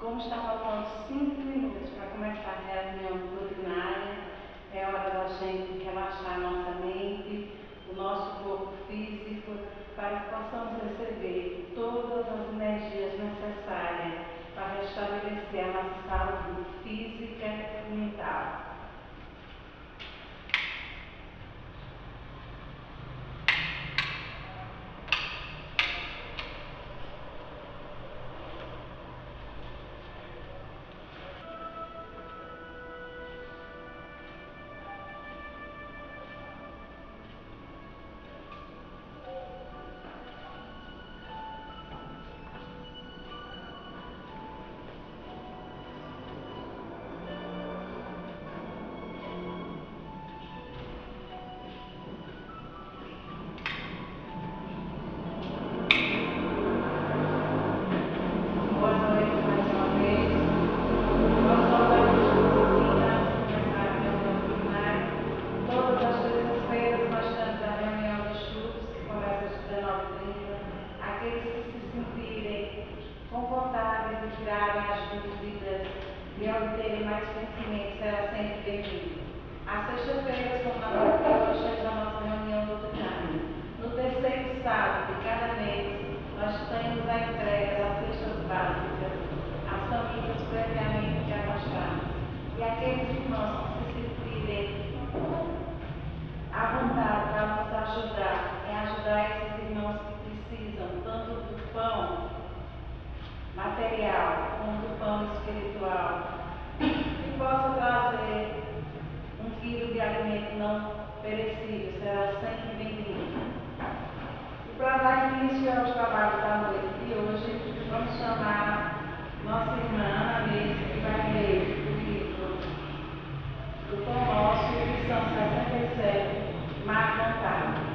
Como está faltando 5 minutos para começar a reunião ordinária, é hora da gente relaxar nossa mente, o nosso corpo físico, para que possamos receber todas as energias necessárias para restabelecer a nossa saúde física e mental. E obterem mais conhecimento será sempre bem-vindo. Às sextas-feiras, como na noite de hoje, temos a nossa reunião doutrinária. No terceiro sábado de cada mês, nós temos a entrega das cestas básicas às famílias previamente cadastradas. E aqueles irmãos que se sentirem à vontade para nos ajudar, ajudar esses irmãos que precisam tanto do pão material como do pão espiritual, que possa trazer um quilo de alimento não perecível, será sempre bem-vindo. E para dar início aos trabalhos da noite de hoje, vamos chamar nossa irmã Ana Mesa, que vai ler o livro do Pão Nosso, lição 67, Má Vontade.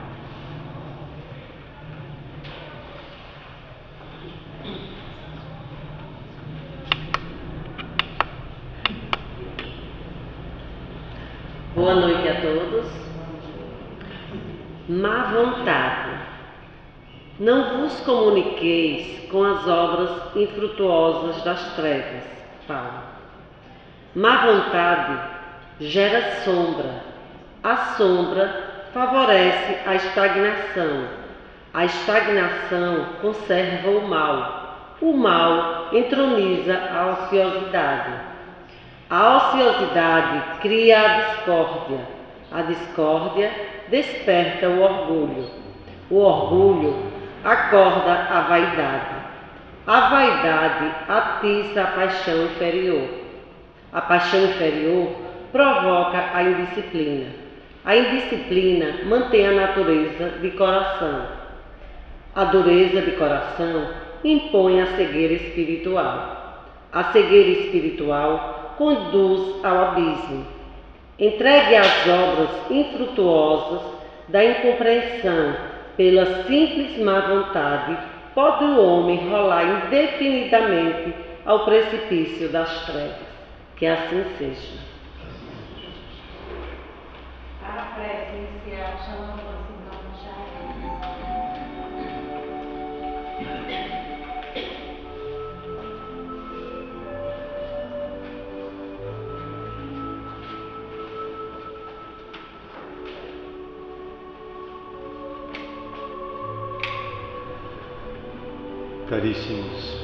Boa noite a todos. Má vontade. Não vos comuniqueis com as obras infrutuosas das trevas. Paulo. Má vontade gera sombra. A sombra favorece a estagnação. A estagnação conserva o mal. O mal entroniza a ociosidade. A ociosidade cria a discórdia desperta o orgulho acorda a vaidade atiça a paixão inferior provoca a indisciplina mantém a natureza de coração, a dureza de coração impõe a cegueira espiritual conduz ao abismo. Entregue às obras infrutuosas da incompreensão pela simples má vontade, pode o homem rolar indefinidamente ao precipício das trevas. Que assim seja. Para a prece inicial, chamamos o irmão Caríssimos,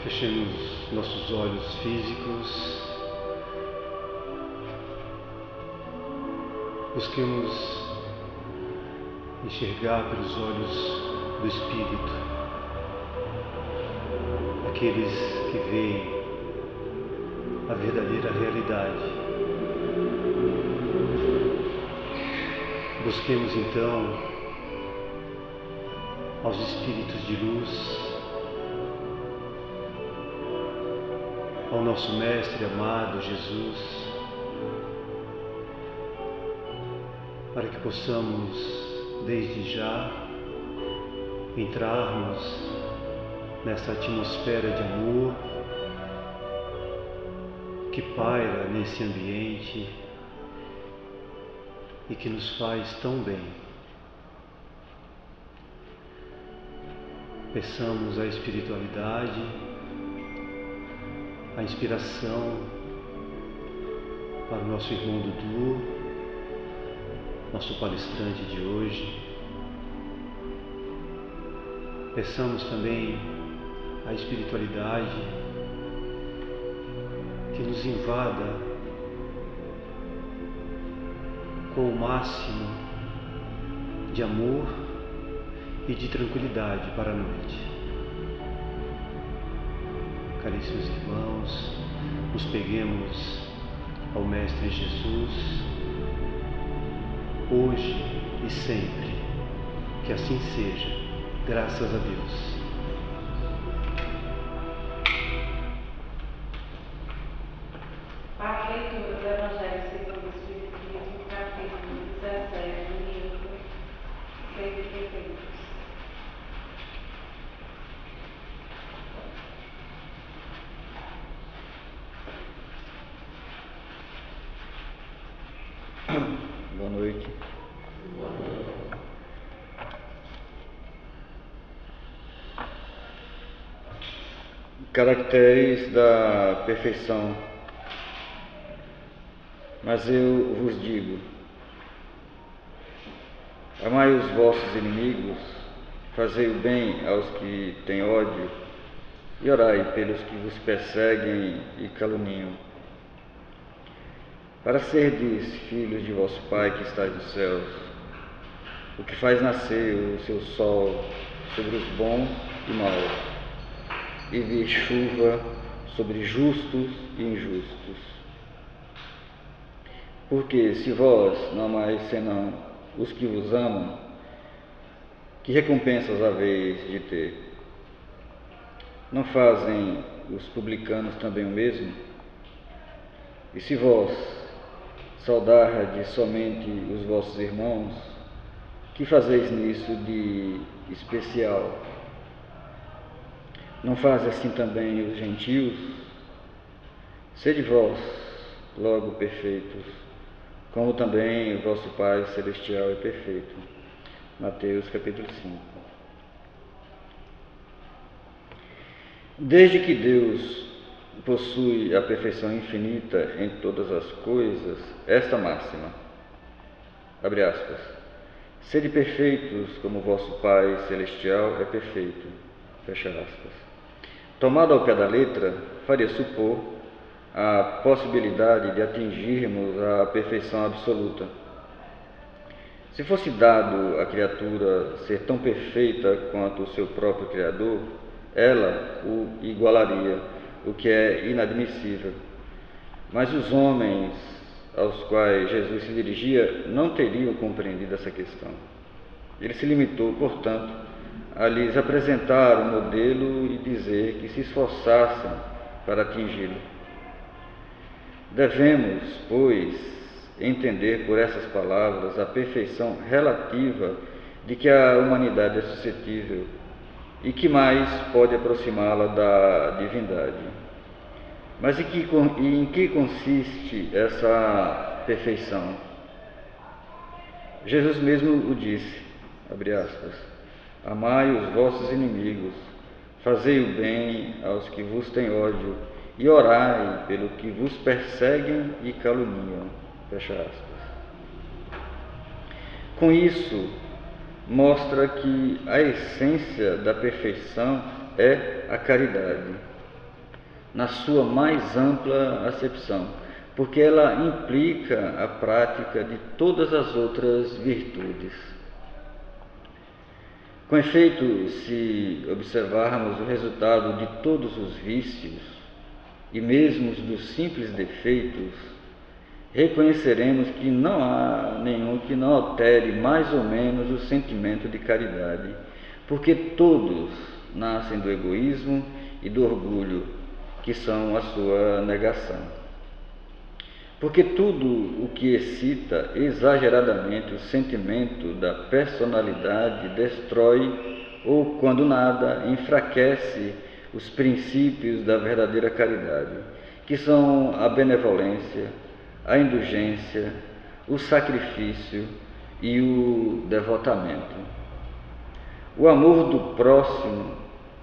fechemos nossos olhos físicos, busquemos enxergar pelos olhos do Espírito, aqueles que veem a verdadeira realidade. Busquemos então aos Espíritos de luz, ao nosso Mestre amado Jesus, para que possamos, desde já, entrarmos nessa atmosfera de amor que paira nesse ambiente e que nos faz tão bem. Peçamos a espiritualidade a inspiração para o nosso irmão Dudu, nosso palestrante de hoje. Peçamos também a espiritualidade que nos invada com o máximo de amor e de tranquilidade para a noite. Caríssimos irmãos, nos peguemos ao Mestre Jesus, hoje e sempre. Que assim seja, graças a Deus. Para a leitura do Evangelho segundo o Espiritismo, capítulo 17, livro 132. Boa noite. Caracteres da perfeição. Mas eu vos digo: amai os vossos inimigos, fazei o bem aos que têm ódio, e orai pelos que vos perseguem e caluniam, para serdes filhos de vosso Pai que está nos céus, o que faz nascer o seu sol sobre os bons e maus, e vir chuva sobre justos e injustos. Porque se vós não amais senão os que vos amam, que recompensas haveis de ter? Não fazem os publicanos também o mesmo? E se vós saudardes somente os vossos irmãos, que fazeis nisso de especial? Não fazem assim também os gentios? Sede vós logo perfeitos, como também o vosso Pai Celestial é perfeito. Mateus capítulo 5. Desde que Deus possui a perfeição infinita em todas as coisas, esta máxima, abre aspas, sede perfeitos como vosso Pai Celestial é perfeito, fecha aspas, tomado ao pé da letra, faria supor a possibilidade de atingirmos a perfeição absoluta. Se fosse dado à criatura ser tão perfeita quanto o seu próprio Criador, ela o igualaria, o que é inadmissível. Mas os homens aos quais Jesus se dirigia não teriam compreendido essa questão. Ele se limitou, portanto, a lhes apresentar o modelo e dizer que se esforçassem para atingi-lo. Devemos, pois, entender por essas palavras a perfeição relativa de que a humanidade é suscetível e que mais pode aproximá-la da divindade. Mas em que consiste essa perfeição? Jesus mesmo o disse, abre aspas, amai os vossos inimigos, fazei o bem aos que vos têm ódio, e orai pelo que vos perseguem e caluniam, fecha aspas. Com isso, mostra que a essência da perfeição é a caridade, na sua mais ampla acepção, porque ela implica a prática de todas as outras virtudes. Com efeito, se observarmos o resultado de todos os vícios, e mesmo dos simples defeitos, reconheceremos que não há nenhum que não altere mais ou menos o sentimento de caridade, porque todos nascem do egoísmo e do orgulho, que são a sua negação. Porque tudo o que excita exageradamente o sentimento da personalidade destrói, ou, quando nada, enfraquece os princípios da verdadeira caridade, que são a benevolência, a indulgência, o sacrifício e o devotamento. O amor do próximo,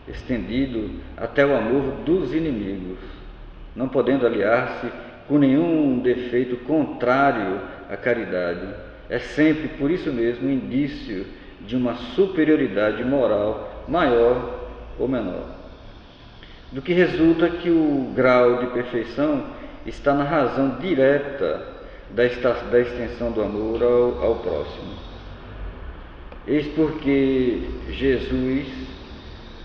estendido até o amor dos inimigos, não podendo aliar-se com nenhum defeito contrário à caridade. É sempre, por isso mesmo, indício de uma superioridade moral maior ou menor. Do que resulta que o grau de perfeição está na razão direta da extensão do amor ao próximo. Eis porque Jesus,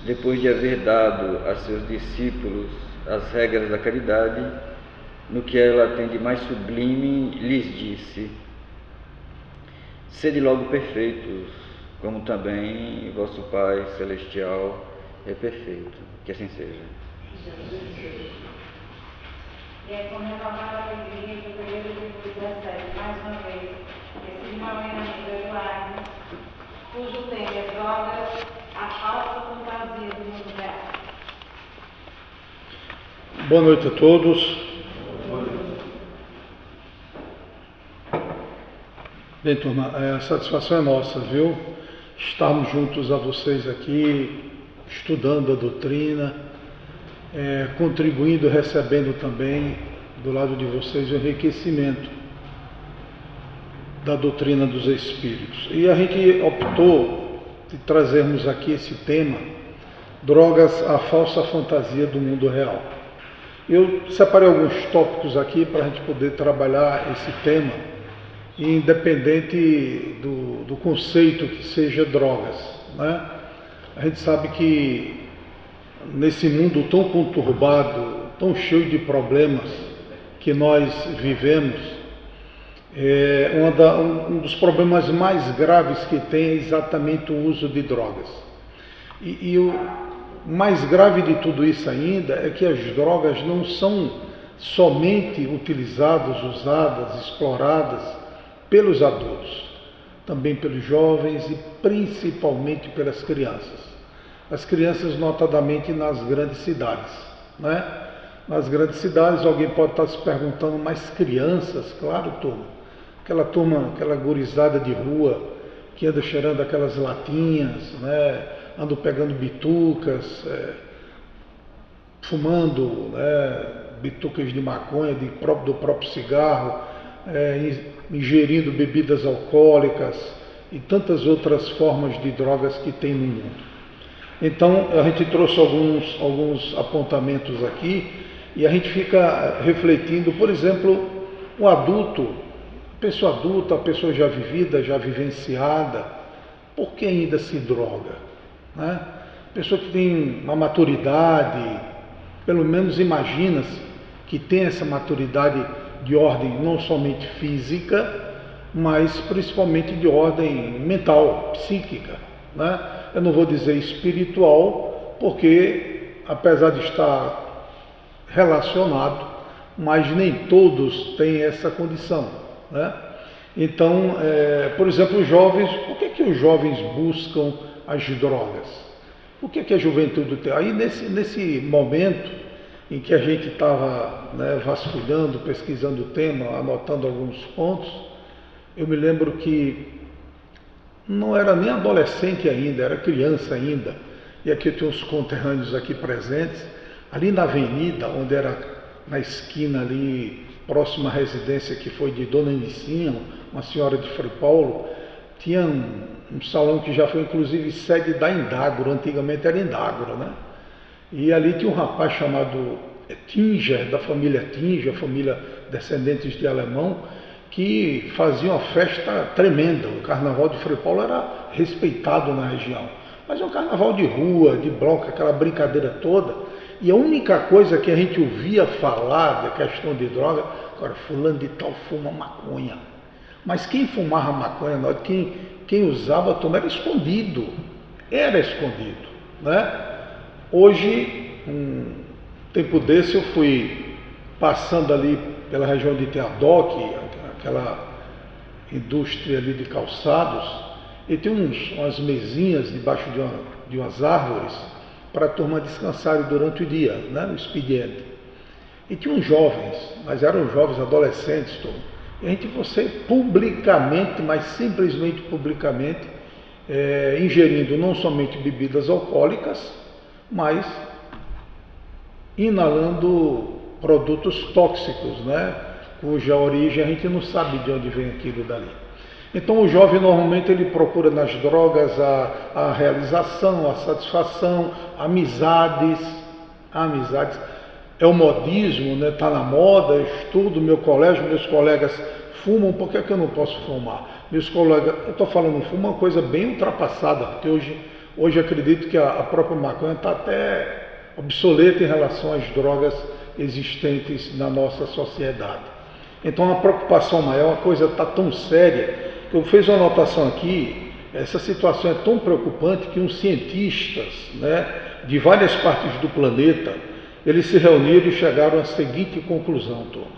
depois de haver dado a seus discípulos as regras da caridade, no que ela tem de mais sublime, lhes disse: sede logo perfeitos, como também vosso Pai Celestial é perfeito. Que assim seja. E é com renovada alegria que o período de vos recebe mais uma vez esse irmão e amigo Eduardo, cujo tema é drogas, a falsa fantasia do mundo real. Boa noite a todos. Bem, turma, a satisfação é nossa, viu? Estarmos juntos a vocês aqui, estudando a doutrina, contribuindo, recebendo também do lado de vocês o enriquecimento da doutrina dos Espíritos. E a gente optou de trazermos aqui esse tema, drogas, a falsa fantasia do mundo real. Eu separei alguns tópicos aqui para a gente poder trabalhar esse tema, independente do conceito que seja drogas, né? A gente sabe que nesse mundo tão conturbado, tão cheio de problemas que nós vivemos, um dos problemas mais graves que tem é exatamente o uso de drogas. E o mais grave de tudo isso ainda é que as drogas não são somente utilizadas, usadas, exploradas pelos adultos, também pelos jovens e principalmente pelas crianças. As crianças, notadamente nas grandes cidades, né? Nas grandes cidades, alguém pode estar se perguntando, mas crianças? Claro, turma, aquela gurizada de rua que anda cheirando aquelas latinhas, né? Andam pegando bitucas, fumando, né? Bitucas de maconha, do próprio cigarro, ingerindo bebidas alcoólicas e tantas outras formas de drogas que tem no mundo. Então, a gente trouxe alguns apontamentos aqui e a gente fica refletindo, por exemplo, um adulto, pessoa adulta, pessoa já vivida, já vivenciada, por que ainda se droga? Né? Pessoa que tem uma maturidade, pelo menos imagina-se que tem essa maturidade de ordem não somente física, mas principalmente de ordem mental, psíquica, né? Eu não vou dizer espiritual, porque apesar de estar relacionado, mas nem todos têm essa condição, né? Então, por exemplo, os jovens, por que os jovens buscam as drogas? O que a juventude tem? Aí nesse momento em que a gente estava, né, vasculhando, pesquisando o tema, anotando alguns pontos, eu me lembro que não era nem adolescente ainda, era criança ainda, e aqui eu tenho uns conterrâneos aqui presentes, ali na avenida, onde era na esquina ali, próxima à residência que foi de Dona Anicinha, uma senhora de Frei Paulo, tinha um salão que já foi inclusive sede da Indagro, antigamente era Indagro, né? E ali tinha um rapaz chamado Tinger, da família Tinger, família descendentes de alemão, que fazia uma festa tremenda. O carnaval de Frei Paulo era respeitado na região, mas é um carnaval de rua, de bloco, aquela brincadeira toda. E a única coisa que a gente ouvia falar da questão de droga, agora, fulano de tal fuma maconha. Mas quem fumava maconha, quem usava era escondido. Era escondido, né? Hoje, um tempo desse, eu fui passando ali pela região de Teadoc, aquela indústria ali de calçados, e tem umas mesinhas debaixo de umas árvores para a turma descansarem durante o dia, né, no expediente. E tinha uns jovens, mas eram jovens adolescentes, e a gente, você publicamente, mas simplesmente publicamente, ingerindo não somente bebidas alcoólicas, mas inalando produtos tóxicos, né? Cuja origem a gente não sabe de onde vem aquilo dali. Então o jovem normalmente ele procura nas drogas a realização, a satisfação, amizades. É o modismo, né? Tá na moda, eu estudo, meu colégio, meus colegas fumam, por que eu não posso fumar? Meus colegas, eu estou falando fumo, uma coisa bem ultrapassada, porque hoje acredito que a própria maconha está até obsoleta em relação às drogas existentes na nossa sociedade. Então a preocupação maior, a coisa está tão séria, que eu fiz uma anotação aqui, essa situação é tão preocupante que uns cientistas, né, de várias partes do planeta, eles se reuniram e chegaram à seguinte conclusão, turma.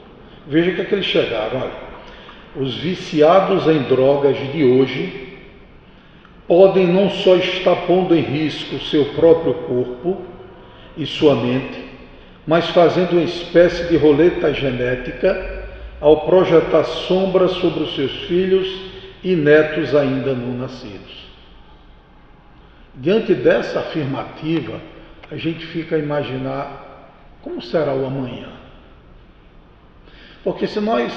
Veja o que eles chegaram, olha. Os viciados em drogas de hoje podem não só estar pondo em risco seu próprio corpo e sua mente, mas fazendo uma espécie de roleta genética ao projetar sombras sobre os seus filhos e netos ainda não nascidos. Diante dessa afirmativa, a gente fica a imaginar como será o amanhã. Porque se nós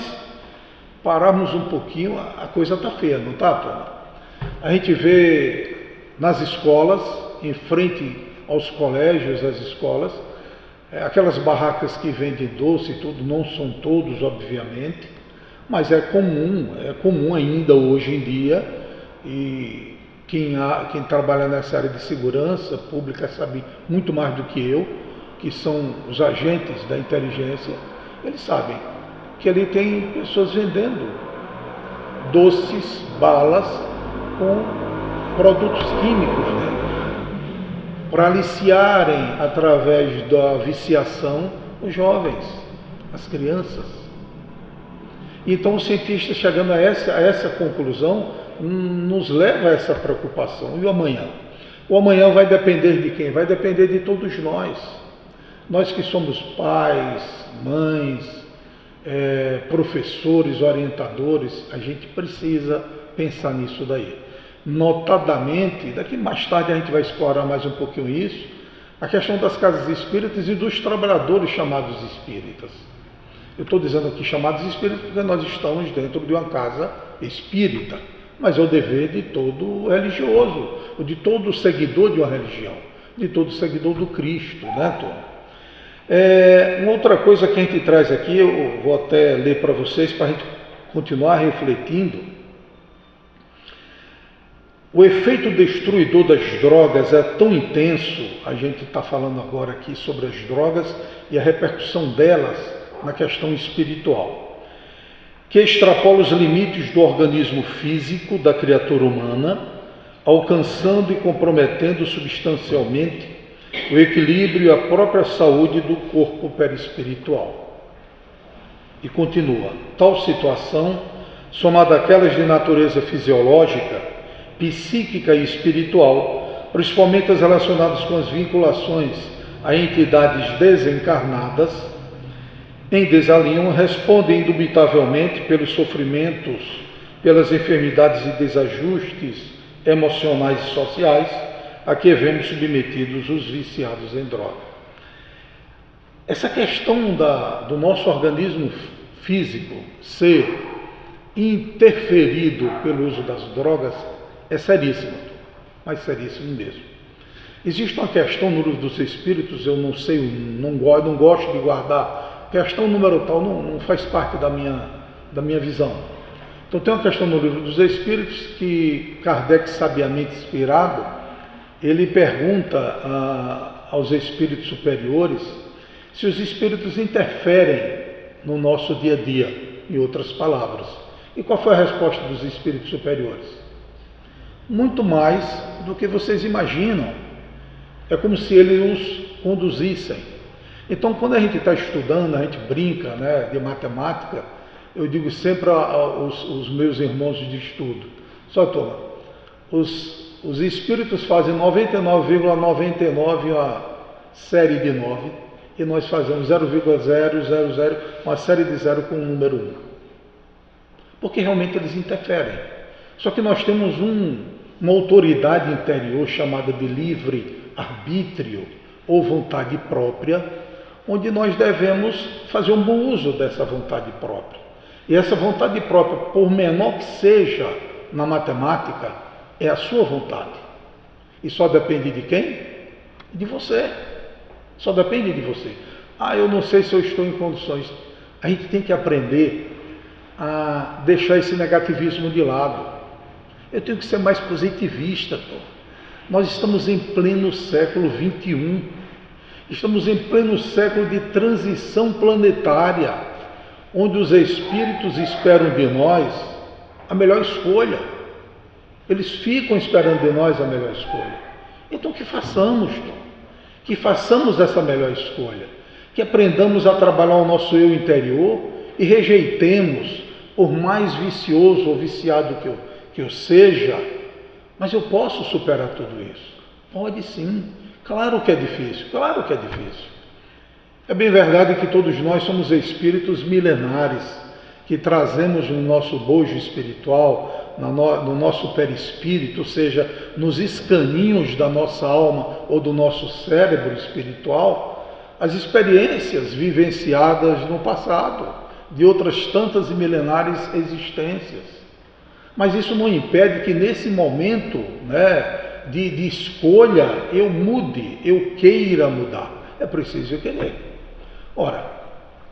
pararmos um pouquinho, a coisa está feia, não está, Tony? A gente vê nas escolas, em frente aos colégios, às escolas, aquelas barracas que vendem doce e tudo, não são todos, obviamente, mas é comum ainda hoje em dia, e quem trabalha nessa área de segurança pública sabe muito mais do que eu, que são os agentes da inteligência, eles sabem que ali tem pessoas vendendo doces, balas com produtos químicos, né? Para aliciarem através da viciação os jovens, as crianças. Então o cientista chegando a essa conclusão nos leva a essa preocupação. E o amanhã? O amanhã vai depender de quem? Vai depender de todos nós. Nós que somos pais, mães, professores, orientadores, a gente precisa pensar nisso daí. Notadamente, daqui mais tarde a gente vai explorar mais um pouquinho isso, a questão das casas espíritas e dos trabalhadores chamados espíritas. Eu estou dizendo aqui chamados espíritas porque nós estamos dentro de uma casa espírita, mas é o dever de todo religioso, ou de todo seguidor de uma religião, de todo seguidor do Cristo, né, Tom? Uma outra coisa que a gente traz aqui, eu vou até ler para vocês, para a gente continuar refletindo. O efeito destruidor das drogas é tão intenso, a gente está falando agora aqui sobre as drogas e a repercussão delas na questão espiritual, que extrapola os limites do organismo físico da criatura humana, alcançando e comprometendo substancialmente o equilíbrio e a própria saúde do corpo perispiritual. E continua, tal situação, somada àquelas de natureza fisiológica, psíquica e espiritual, principalmente as relacionadas com as vinculações a entidades desencarnadas, em desalinho, respondem indubitavelmente pelos sofrimentos, pelas enfermidades e desajustes emocionais e sociais a que vemos submetidos os viciados em droga. Essa questão do nosso organismo físico ser interferido pelo uso das drogas é seríssimo, mas seríssimo mesmo. Existe uma questão no livro dos Espíritos, eu não sei, não gosto de guardar, questão número tal não faz parte da minha visão. Então tem uma questão no livro dos Espíritos que Kardec, sabiamente inspirado, ele pergunta aos espíritos superiores se os espíritos interferem no nosso dia a dia, em outras palavras. E qual foi a resposta dos espíritos superiores? Muito mais do que vocês imaginam. É como se eles os conduzissem. Então, quando a gente está estudando, a gente brinca, né, de matemática, eu digo sempre aos meus irmãos de estudo, só toma, os espíritos fazem 99,99 uma série de 9 e nós fazemos 0,000, uma série de 0 com o número 1. Porque realmente eles interferem. Só que nós temos uma autoridade interior chamada de livre-arbítrio ou vontade própria, onde nós devemos fazer um bom uso dessa vontade própria. E essa vontade própria, por menor que seja na matemática, é a sua vontade. E só depende de quem? De você. Só depende de você. Eu não sei se eu estou em condições. A gente tem que aprender a deixar esse negativismo de lado. Eu tenho que ser mais positivista. Nós estamos em pleno século XXI. Estamos em pleno século de transição planetária, onde os espíritos esperam de nós a melhor escolha. Eles ficam esperando de nós a melhor escolha. Então que façamos, que façamos essa melhor escolha, que aprendamos a trabalhar o nosso eu interior e rejeitemos, por mais vicioso ou viciado que eu seja, mas eu posso superar tudo isso. Pode sim. Claro que é difícil, claro que é difícil. É bem verdade que todos nós somos espíritos milenares, que trazemos no nosso bojo espiritual, no nosso perispírito, ou seja, nos escaninhos da nossa alma ou do nosso cérebro espiritual, as experiências vivenciadas no passado, de outras tantas e milenares existências. Mas isso não impede que nesse momento, de escolha, eu mude, eu queira mudar. É preciso eu querer. Ora,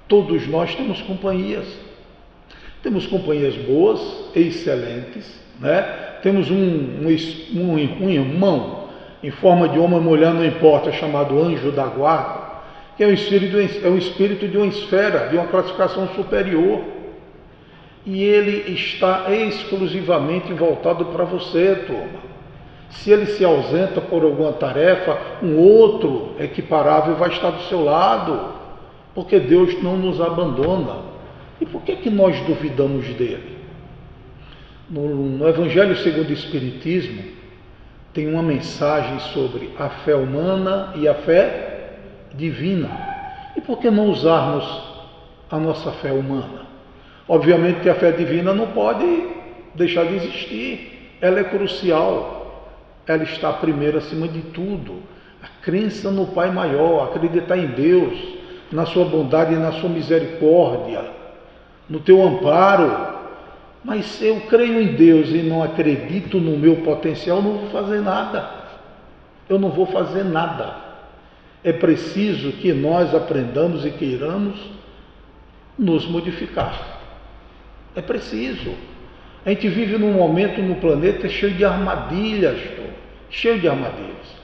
todos nós temos companhias. Temos companhias boas, excelentes, Temos um irmão em forma de homem ou mulher, não importa, chamado anjo da guarda, que é um espírito de uma esfera, de uma classificação superior. E ele está exclusivamente voltado para você, turma. Se ele se ausenta por alguma tarefa, um outro equiparável vai estar do seu lado, porque Deus não nos abandona. E por que nós duvidamos dele? No Evangelho segundo o Espiritismo, tem uma mensagem sobre a fé humana e a fé divina. E por que não usarmos a nossa fé humana? Obviamente que a fé divina não pode deixar de existir. Ela é crucial. Ela está primeiro acima de tudo. A crença no Pai Maior, acreditar em Deus, na sua bondade e na sua misericórdia, no teu amparo. Mas se eu creio em Deus e não acredito no meu potencial, eu não vou fazer nada. Eu não vou fazer nada. É preciso que nós aprendamos e queiramos nos modificar. É preciso. A gente vive num momento no planeta cheio de armadilhas, cheio de armadilhas.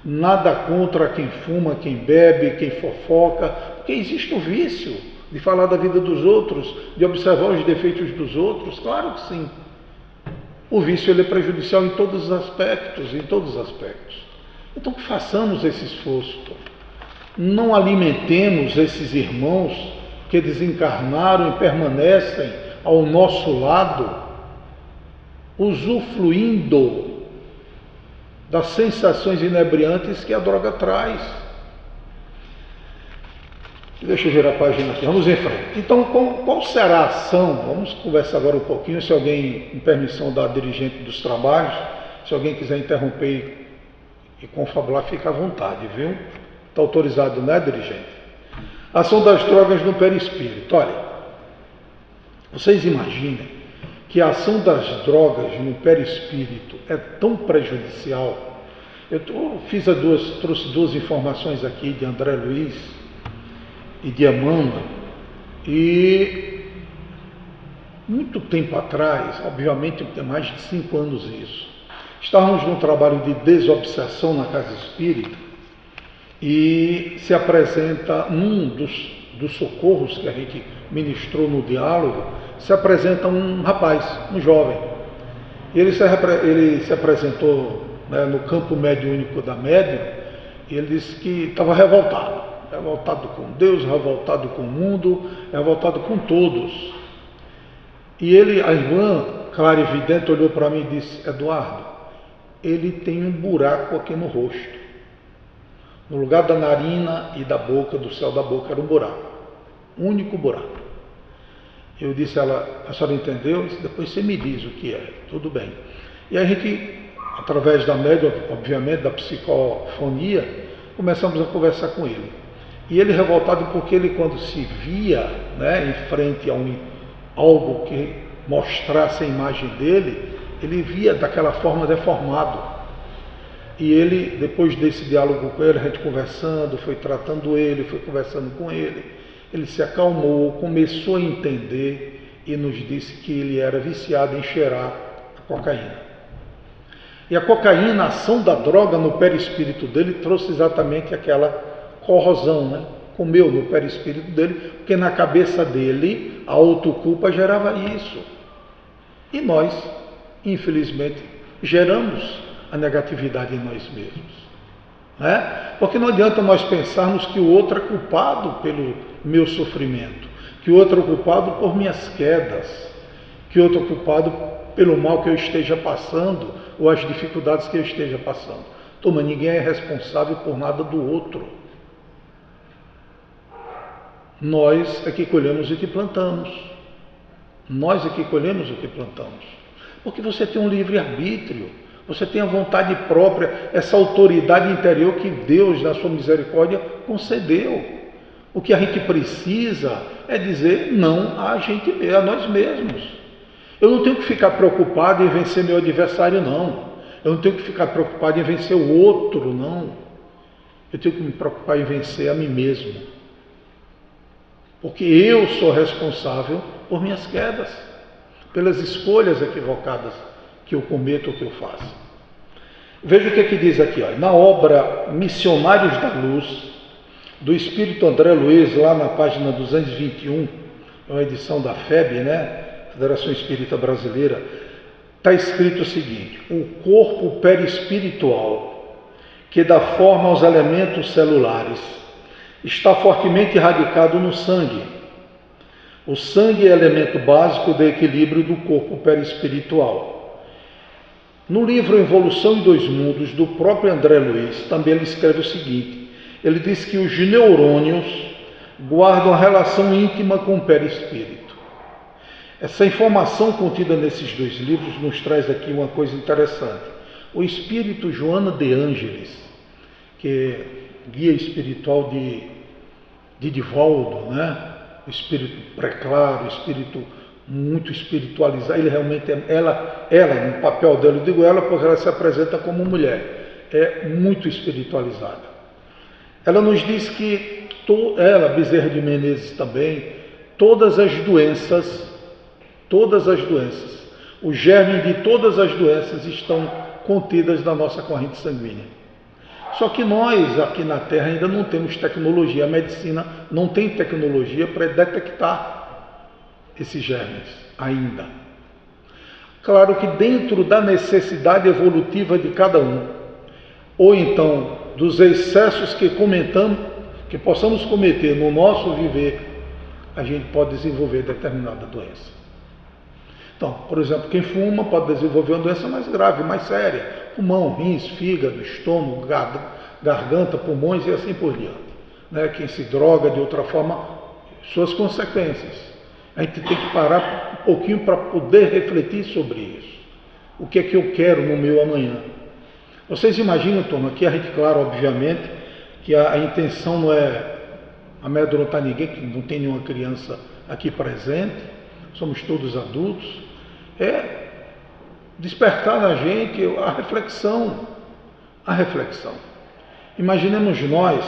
Nada contra quem fuma, quem bebe, quem fofoca, porque existe o vício de falar da vida dos outros, de observar os defeitos dos outros, claro que sim. O vício ele é prejudicial em todos os aspectos, Então que façamos esse esforço. Não alimentemos esses irmãos que desencarnaram e permanecem ao nosso lado, usufruindo das sensações inebriantes que a droga traz. Deixa eu girar a página aqui, vamos em frente. Então, qual será a ação? Vamos conversar agora um pouquinho, se alguém, com permissão da dirigente dos trabalhos, se alguém quiser interromper e confabular, fica à vontade, viu? Está autorizado, né, dirigente? Ação das drogas no perispírito. Olha, vocês imaginem que a ação das drogas no perispírito é tão prejudicial. Eu trouxe duas informações aqui de André Luiz e de Emmanuel, e muito tempo atrás, obviamente tem mais de 5 anos isso, estávamos num trabalho de desobsessão na casa espírita e se apresenta dos socorros que a gente ministrou no diálogo, se apresenta um rapaz, um jovem. Ele se apresentou no campo mediúnico da médium e ele disse que estava revoltado com Deus, revoltado com o mundo, revoltado com todos. E a irmã clarividente olhou para mim e disse: Eduardo, ele tem um buraco aqui no rosto. No lugar da narina e da boca, do céu da boca, era um buraco. Um único buraco. Eu disse a ela: a senhora entendeu? Disse, depois você me diz o que é. Tudo bem. E a gente, através da médium, obviamente, da psicofonia, começamos a conversar com ele. E ele revoltado porque ele, quando se via, né, em frente a algo que mostrasse a imagem dele, ele via daquela forma deformado. E ele, depois desse diálogo com ele, a gente conversando, foi tratando ele, foi conversando com ele, ele se acalmou, começou a entender e nos disse que ele era viciado em cheirar a cocaína. E a cocaína, a ação da droga no perispírito dele trouxe exatamente aquela corrosão, né? Comeu no perispírito dele, porque na cabeça dele a autoculpa gerava isso. E nós, infelizmente, geramos a negatividade em nós mesmos. Né? Porque não adianta nós pensarmos que o outro é culpado pelo meu sofrimento, que o outro é culpado por minhas quedas, que o outro é culpado pelo mal que eu esteja passando ou as dificuldades que eu esteja passando. Toma, ninguém é responsável por nada do outro. Nós é que colhemos o que plantamos. Nós é que colhemos o que plantamos. Porque você tem um livre-arbítrio, você tem a vontade própria, essa autoridade interior que Deus, na sua misericórdia, concedeu. O que a gente precisa é dizer não a nós mesmos. Eu não tenho que ficar preocupado em vencer meu adversário, não. Eu não tenho que ficar preocupado em vencer o outro, não. Eu tenho que me preocupar em vencer a mim mesmo. Porque eu sou responsável por minhas quedas, pelas escolhas equivocadas que eu cometo ou que eu faço. Veja o que diz aqui, ó, na obra Missionários da Luz, do Espírito André Luiz, lá na página 221, é uma edição da FEB, né? Federação Espírita Brasileira, está escrito o seguinte: o corpo perispiritual, que dá forma aos elementos celulares, está fortemente radicado no sangue. O sangue é elemento básico do equilíbrio do corpo perispiritual. No livro Evolução em Dois Mundos, do próprio André Luiz, também ele escreve o seguinte: ele diz que os neurônios guardam relação íntima com o perispírito. Essa informação contida nesses dois livros nos traz aqui uma coisa interessante. O espírito Joana de Ângeles, que é guia espiritual de Divaldo, né? O espírito pré-claro, o espírito muito espiritualizado, ele realmente ela no papel dela, eu digo ela porque ela se apresenta como mulher, é muito espiritualizada. Ela nos diz que ela, Bezerra de Menezes também, todas as doenças, o germe de todas as doenças estão contidas na nossa corrente sanguínea. Só que nós, aqui na Terra, ainda não temos tecnologia, a medicina não tem tecnologia para detectar esses germes, ainda. Claro que dentro da necessidade evolutiva de cada um, ou então dos excessos que possamos cometer no nosso viver, a gente pode desenvolver determinada doença. Então, por exemplo, quem fuma pode desenvolver uma doença mais grave, mais séria. Pulmão, rins, fígado, estômago, garganta, pulmões e assim por diante. Né? Quem se droga de outra forma, suas consequências. A gente tem que parar um pouquinho para poder refletir sobre isso. O que é que eu quero no meu amanhã? Vocês imaginam, turma, que a gente, claro, obviamente, que a intenção não é amedrontar ninguém, que não tem nenhuma criança aqui presente, somos todos adultos, é despertar na gente a reflexão. Imaginemos nós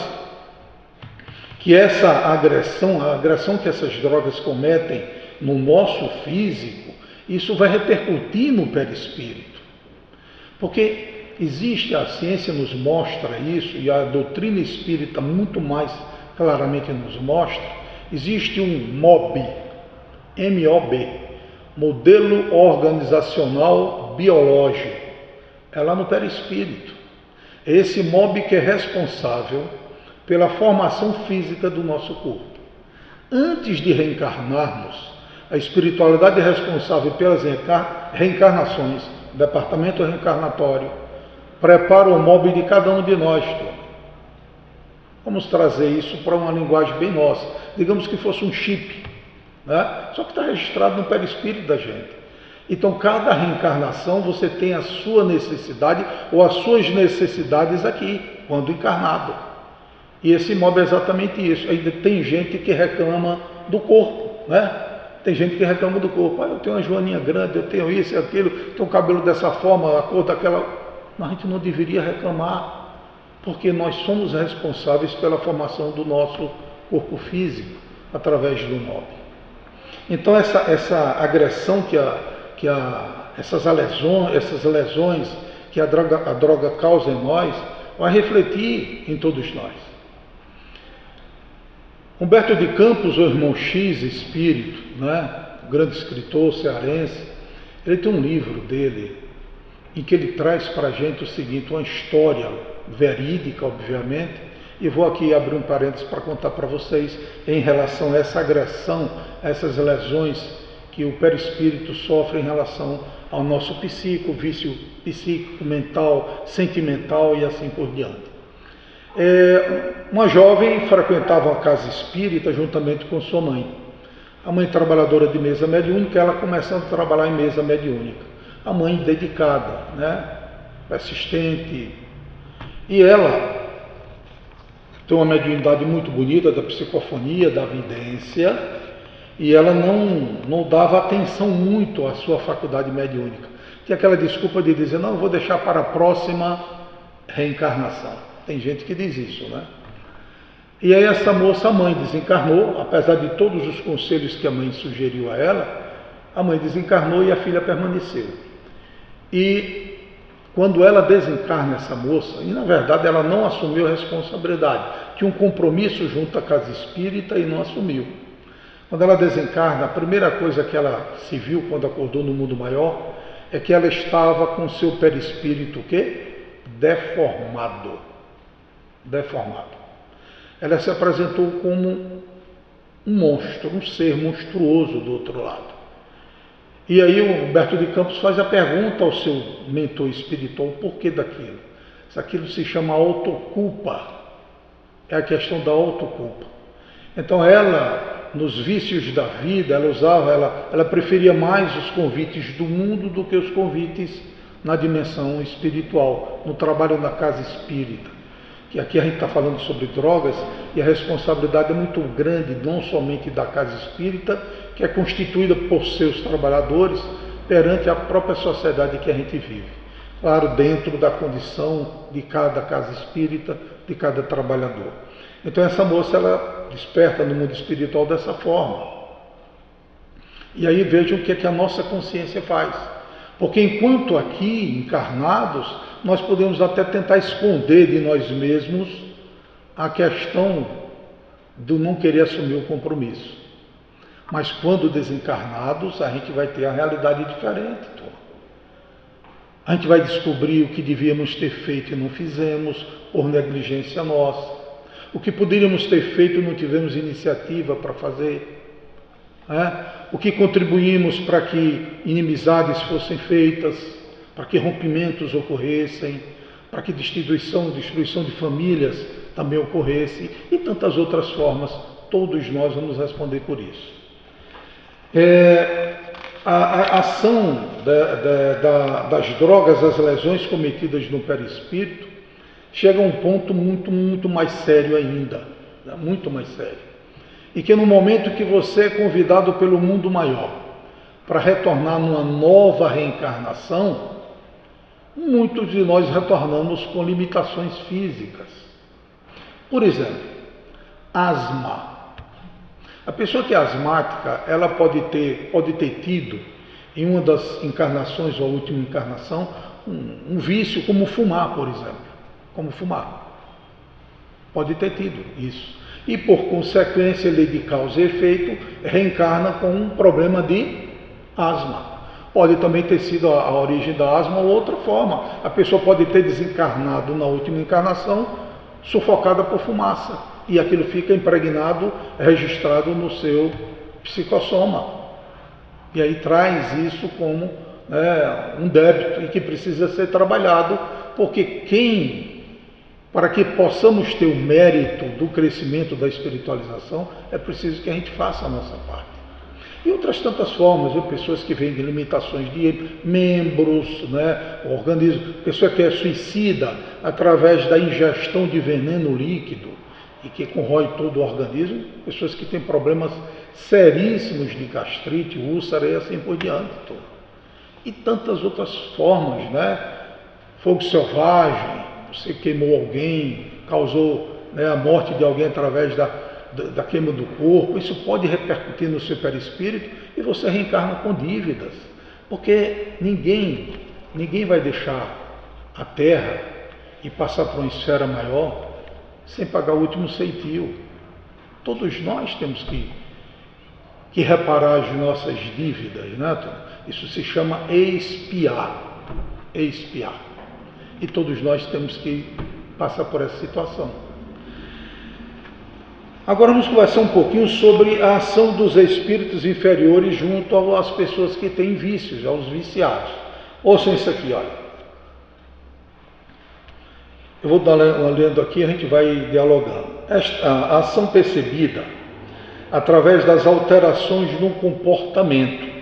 que essa agressão, a agressão que essas drogas cometem no nosso físico, isso vai repercutir no perispírito. Porque existe, a ciência nos mostra isso, e a doutrina espírita muito mais claramente nos mostra, existe um MOB, M-O-B, Modelo Organizacional Biológico, é lá no perispírito. É esse MOB que é responsável pela formação física do nosso corpo. Antes de reencarnarmos, a espiritualidade é responsável pelas reencarnações, o departamento reencarnatório, prepara o MOB de cada um de nós. Vamos trazer isso para uma linguagem bem nossa. Digamos que fosse um chip, né? Só que está registrado no perispírito da gente. Então, cada reencarnação você tem a sua necessidade ou as suas necessidades aqui, quando encarnado. E esse imob é exatamente isso. Ainda tem gente que reclama do corpo, né? Tem gente que reclama do corpo. Eu tenho uma joaninha grande, eu tenho isso e aquilo, tenho o cabelo dessa forma, a cor daquela. Mas a gente não deveria reclamar, porque nós somos responsáveis pela formação do nosso corpo físico através do imob. Então essa agressão essas lesões que a droga causa em nós, vai refletir em todos nós. Humberto de Campos, o irmão X, espírito, né? O grande escritor cearense, ele tem um livro dele, em que ele traz para a gente o seguinte, uma história verídica, obviamente, e vou aqui abrir um parênteses para contar para vocês em relação a essa agressão, a essas lesões que o perispírito sofre em relação ao nosso psíquico, vício psíquico, mental, sentimental e assim por diante. Uma jovem frequentava uma casa espírita juntamente com sua mãe. A mãe trabalhadora de mesa mediúnica, ela começando a trabalhar em mesa mediúnica. A mãe dedicada, né? Persistente. E ela tem uma mediunidade muito bonita da psicofonia, da vidência, e ela não dava atenção muito à sua faculdade mediúnica. Tinha aquela desculpa de dizer, não, eu vou deixar para a próxima reencarnação. Tem gente que diz isso, né? E aí essa moça, a mãe desencarnou, apesar de todos os conselhos que a mãe sugeriu a ela, a mãe desencarnou e a filha permaneceu. E quando ela desencarna essa moça, e na verdade ela não assumiu a responsabilidade, tinha um compromisso junto à casa espírita e não assumiu. Quando ela desencarna, a primeira coisa que ela se viu quando acordou no mundo maior é que ela estava com seu perispírito o quê? Deformado. Ela se apresentou como um monstro, um ser monstruoso do outro lado. E aí o Humberto de Campos faz a pergunta ao seu mentor espiritual, o porquê daquilo? Se aquilo se chama autoculpa, é a questão da autoculpa. Então ela, nos vícios da vida, ela preferia mais os convites do mundo do que os convites na dimensão espiritual, no trabalho na casa espírita. Que aqui a gente está falando sobre drogas e a responsabilidade é muito grande, não somente da casa espírita, que é constituída por seus trabalhadores, perante a própria sociedade que a gente vive. Claro, dentro da condição de cada casa espírita, de cada trabalhador. Então essa moça, ela desperta no mundo espiritual dessa forma. E aí vejam o que é que a nossa consciência faz. Porque enquanto aqui, encarnados, nós podemos até tentar esconder de nós mesmos a questão do não querer assumir o compromisso. Mas quando desencarnados, a gente vai ter a realidade diferente. A gente vai descobrir o que devíamos ter feito e não fizemos por negligência nossa. O que poderíamos ter feito e não tivemos iniciativa para fazer. O que contribuímos para que inimizades fossem feitas, para que rompimentos ocorressem, para que destruição de famílias também ocorresse e tantas outras formas. Todos nós vamos responder por isso. A ação das drogas, as lesões cometidas no perispírito, chega a um ponto muito mais sério ainda, muito mais sério. E que no momento que você é convidado pelo mundo maior para retornar numa nova reencarnação, muitos de nós retornamos com limitações físicas. Por exemplo, asma. A pessoa que é asmática, ela pode ter tido, em uma das encarnações ou a última encarnação, um vício como fumar, por exemplo. Como fumar. Pode ter tido isso. E por consequência, lei de causa e efeito, reencarna com um problema de asma. Pode também ter sido a origem da asma ou outra forma. A pessoa pode ter desencarnado na última encarnação, sufocada por fumaça. E aquilo fica impregnado, registrado no seu psicossoma. E aí traz isso como um débito e que precisa ser trabalhado, porque para que possamos ter o mérito do crescimento da espiritualização, é preciso que a gente faça a nossa parte. E outras tantas formas, pessoas que vêm de limitações de membros, organismo, pessoa que é suicida através da ingestão de veneno líquido, e que corrói todo o organismo, pessoas que têm problemas seríssimos de gastrite, úlcera e assim por diante. E tantas outras formas, né? Fogo selvagem, você queimou alguém, causou, né, a morte de alguém através da queima do corpo, isso pode repercutir no seu perispírito e você reencarna com dívidas, porque ninguém vai deixar a Terra e passar para uma esfera maior sem pagar o último ceitil. Todos nós temos que reparar as nossas dívidas, né? Isso se chama expiar. E todos nós temos que passar por essa situação. Agora vamos conversar um pouquinho sobre a ação dos espíritos inferiores junto às pessoas que têm vícios, aos viciados. Ouçam isso aqui, olha. Eu vou dar uma lendo aqui, a gente vai dialogando. A ação percebida através das alterações no comportamento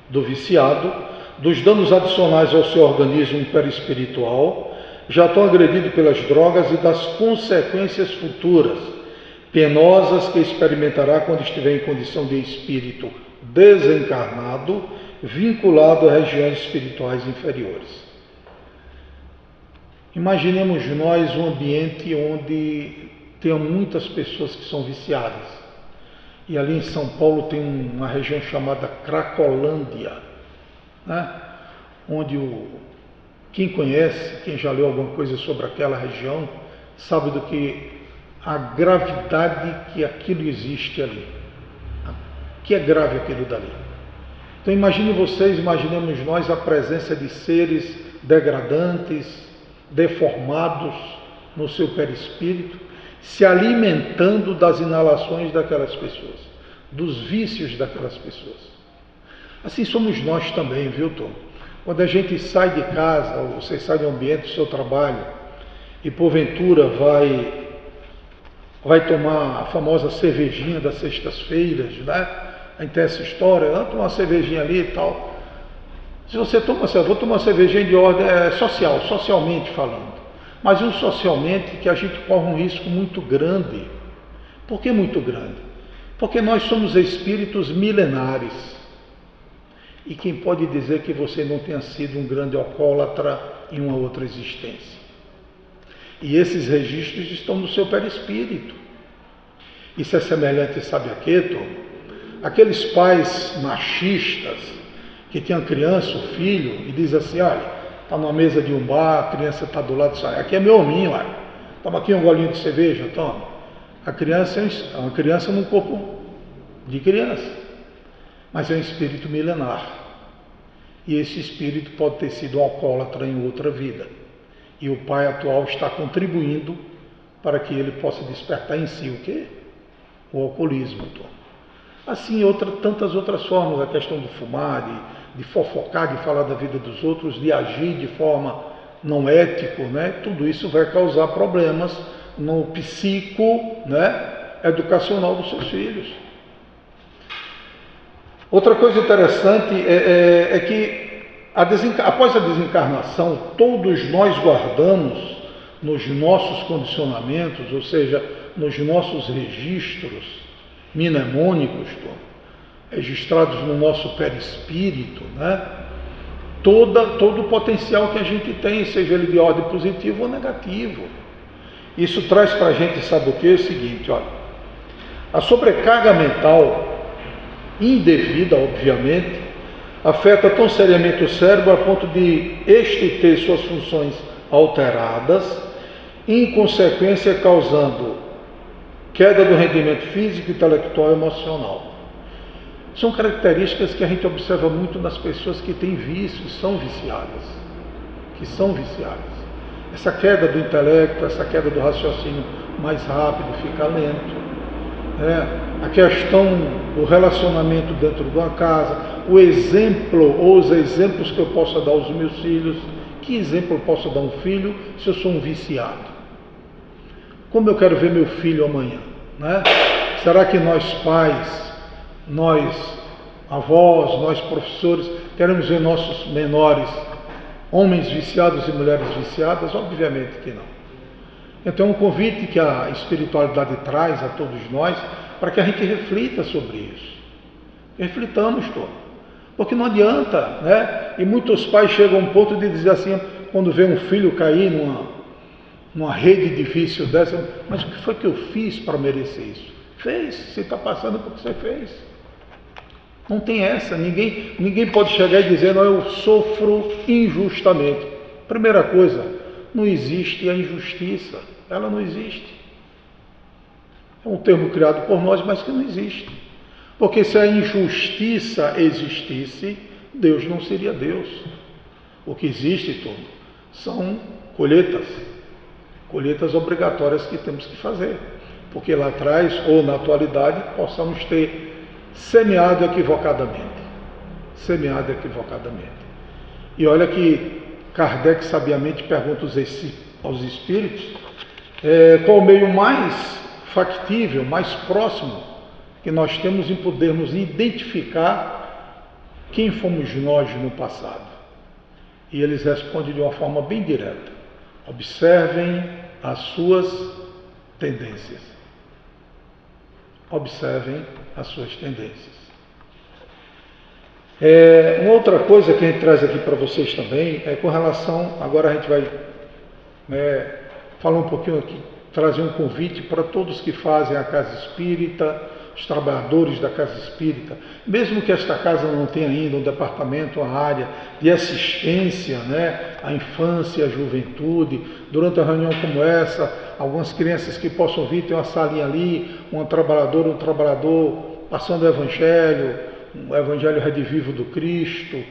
do viciado, dos danos adicionais ao seu organismo perispiritual, já tão agredido pelas drogas e das consequências futuras, penosas que experimentará quando estiver em condição de espírito desencarnado, vinculado a regiões espirituais inferiores. Imaginemos nós um ambiente onde tem muitas pessoas que são viciadas. E ali em São Paulo tem uma região chamada Cracolândia, né? Onde quem conhece, quem já leu alguma coisa sobre aquela região, sabe do que a gravidade que aquilo existe ali. Que é grave aquilo dali. Então imaginemos nós a presença de seres degradantes, deformados no seu perispírito, se alimentando das inalações daquelas pessoas, dos vícios daquelas pessoas. Assim somos nós também, viu, Tom? Quando a gente sai de casa, ou você sai do ambiente do seu trabalho, e porventura vai tomar a famosa cervejinha das sextas-feiras, né? A gente tem essa história, tomar uma cervejinha ali e tal. Se você toma, vou tomar uma cervejinha de ordem social, socialmente falando. Mas socialmente que a gente corre um risco muito grande. Por que muito grande? Porque nós somos espíritos milenares. E quem pode dizer que você não tenha sido um grande alcoólatra em uma outra existência? E esses registros estão no seu perispírito. Isso é semelhante, sabe a quê, Tom? Aqueles pais machistas que tem uma criança, um filho, e diz assim, olha, está numa mesa de um bar, a criança está do lado, aqui é meu hominho, olha, toma aqui um golinho de cerveja, toma. A criança é uma criança num corpo de criança, mas é um espírito milenar. E esse espírito pode ter sido alcoólatra em outra vida. E o pai atual está contribuindo para que ele possa despertar em si o quê? O alcoolismo, Tom. Assim, tantas outras formas, a questão do fumar, de fofocar, de falar da vida dos outros, de agir de forma não ética, né? Tudo isso vai causar problemas no psico, né, educacional dos seus filhos. Outra coisa interessante é que após a desencarnação, todos nós guardamos nos nossos condicionamentos, ou seja, nos nossos registros mnemônicos, registrados no nosso perispírito, né? Todo o potencial que a gente tem, seja ele de ordem positivo ou negativo. Isso traz para a gente, sabe o que? É o seguinte, olha, a sobrecarga mental indevida, obviamente, afeta tão seriamente o cérebro a ponto de este ter suas funções alteradas, em consequência causando queda do rendimento físico, intelectual e emocional. São características que a gente observa muito nas pessoas que têm vícios, são viciadas. Essa queda do intelecto, essa queda do raciocínio mais rápido, fica lento. A questão do relacionamento dentro de uma casa, o exemplo ou os exemplos que eu possa dar aos meus filhos. Que exemplo eu posso dar a um filho se eu sou um viciado? Como eu quero ver meu filho amanhã? Né? Será que nós pais, nós avós, nós professores, queremos ver nossos menores homens viciados e mulheres viciadas? Obviamente que não. Então é um convite que a espiritualidade traz a todos nós para que a gente reflita sobre isso. Reflitamos todos. Porque não adianta, né? E muitos pais chegam a um ponto de dizer assim, quando vê um filho cair numa rede de vício dessa, mas o que foi que eu fiz para merecer isso? Fez, você está passando porque você fez. Não tem essa, ninguém pode chegar e dizer, não, eu sofro injustamente. Primeira coisa, não existe a injustiça, ela não existe. É um termo criado por nós, mas que não existe. Porque se a injustiça existisse, Deus não seria Deus. O que existe tudo são colheitas obrigatórias que temos que fazer. Porque lá atrás, ou na atualidade, possamos ter semeado equivocadamente. E olha que Kardec sabiamente pergunta aos espíritos qual o meio mais factível, mais próximo que nós temos em podermos identificar quem fomos nós no passado. E eles respondem de uma forma bem direta: observem as suas tendências. Observem as suas tendências. Uma outra coisa que a gente traz aqui para vocês também é com relação, agora a gente vai falar um pouquinho aqui, trazer um convite para todos que fazem a Casa Espírita, os trabalhadores da Casa Espírita, mesmo que esta casa não tenha ainda um departamento, uma área de assistência, à infância, à juventude, durante uma reunião como essa, algumas crianças que possam vir, tem uma salinha ali, um trabalhador passando o Evangelho redivivo do Cristo,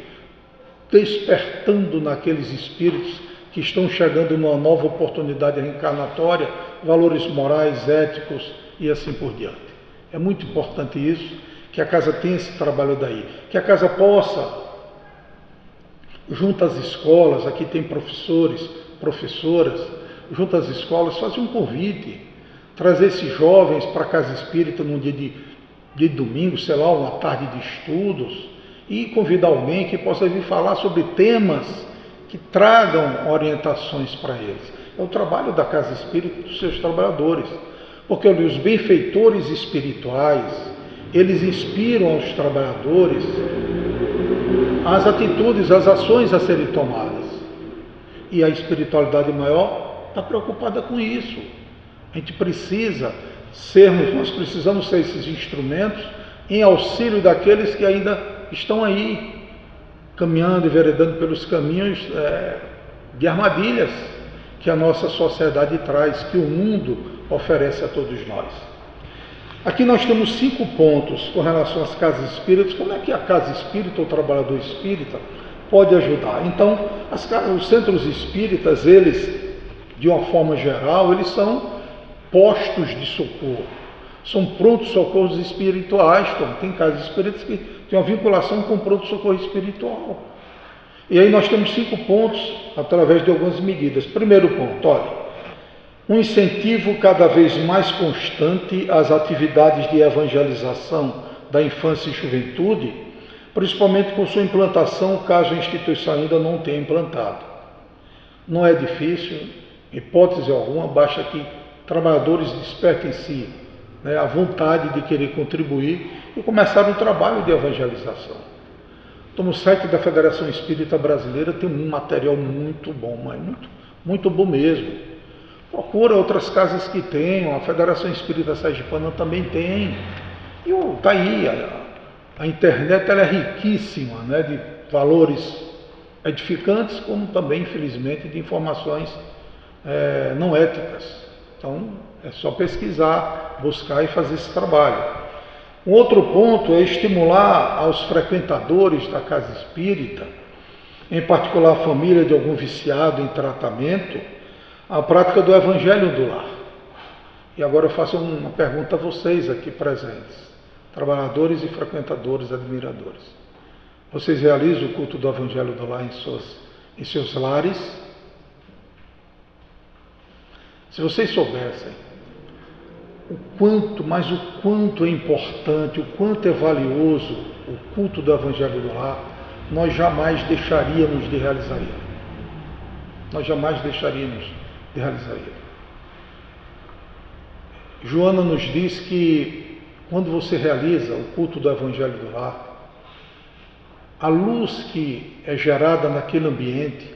despertando naqueles espíritos que estão chegando numa nova oportunidade reencarnatória, valores morais, éticos e assim por diante. É muito importante isso, que a casa tenha esse trabalho daí, que a casa possa, junto às escolas, aqui tem professores, professoras, junto às escolas, fazer um convite, trazer esses jovens para a Casa Espírita num dia de domingo, sei lá, uma tarde de estudos, e convidar alguém que possa vir falar sobre temas que tragam orientações para eles. É o trabalho da Casa Espírita e dos seus trabalhadores. Porque os benfeitores espirituais, eles inspiram aos trabalhadores as atitudes, as ações a serem tomadas. E a espiritualidade maior está preocupada com isso. A gente nós precisamos ser esses instrumentos em auxílio daqueles que ainda estão aí, caminhando e veredando pelos caminhos de armadilhas que a nossa sociedade traz, que o mundo oferece a todos nós. Aqui nós temos 5 pontos com relação às casas espíritas. Como é que a casa espírita ou o trabalhador espírita pode ajudar? Então, os centros espíritas, eles, de uma forma geral, eles são postos de socorro. São prontos socorros espirituais, como tem casas espíritas que têm uma vinculação com o pronto-socorro espiritual. E aí nós temos 5 pontos através de algumas medidas. Primeiro ponto, olha, um incentivo cada vez mais constante às atividades de evangelização da infância e juventude, principalmente com sua implantação, caso a instituição ainda não tenha implantado. Não é difícil, hipótese alguma, basta que trabalhadores despertem em si a vontade de querer contribuir e começar um trabalho de evangelização. Então, no site da Federação Espírita Brasileira tem um material muito bom, mas muito bom mesmo. Procura outras casas que tenham, a Federação Espírita Sergipana também tem. E está aí, a internet ela é riquíssima, de valores edificantes, como também, infelizmente, de informações não éticas. Então, é só pesquisar, buscar e fazer esse trabalho. Um outro ponto é estimular aos frequentadores da casa espírita, em particular a família de algum viciado em tratamento, a prática do Evangelho do Lar. E agora eu faço uma pergunta a vocês aqui presentes, trabalhadores e frequentadores, admiradores. Vocês realizam o culto do Evangelho do Lar em seus lares? Se vocês soubessem o quanto é importante, o quanto é valioso o culto do Evangelho do Lar, nós jamais deixaríamos de realizar ele. Nós jamais deixaríamos de realizar ele. Joana nos diz que quando você realiza o culto do Evangelho do Lar, a luz que é gerada naquele ambiente,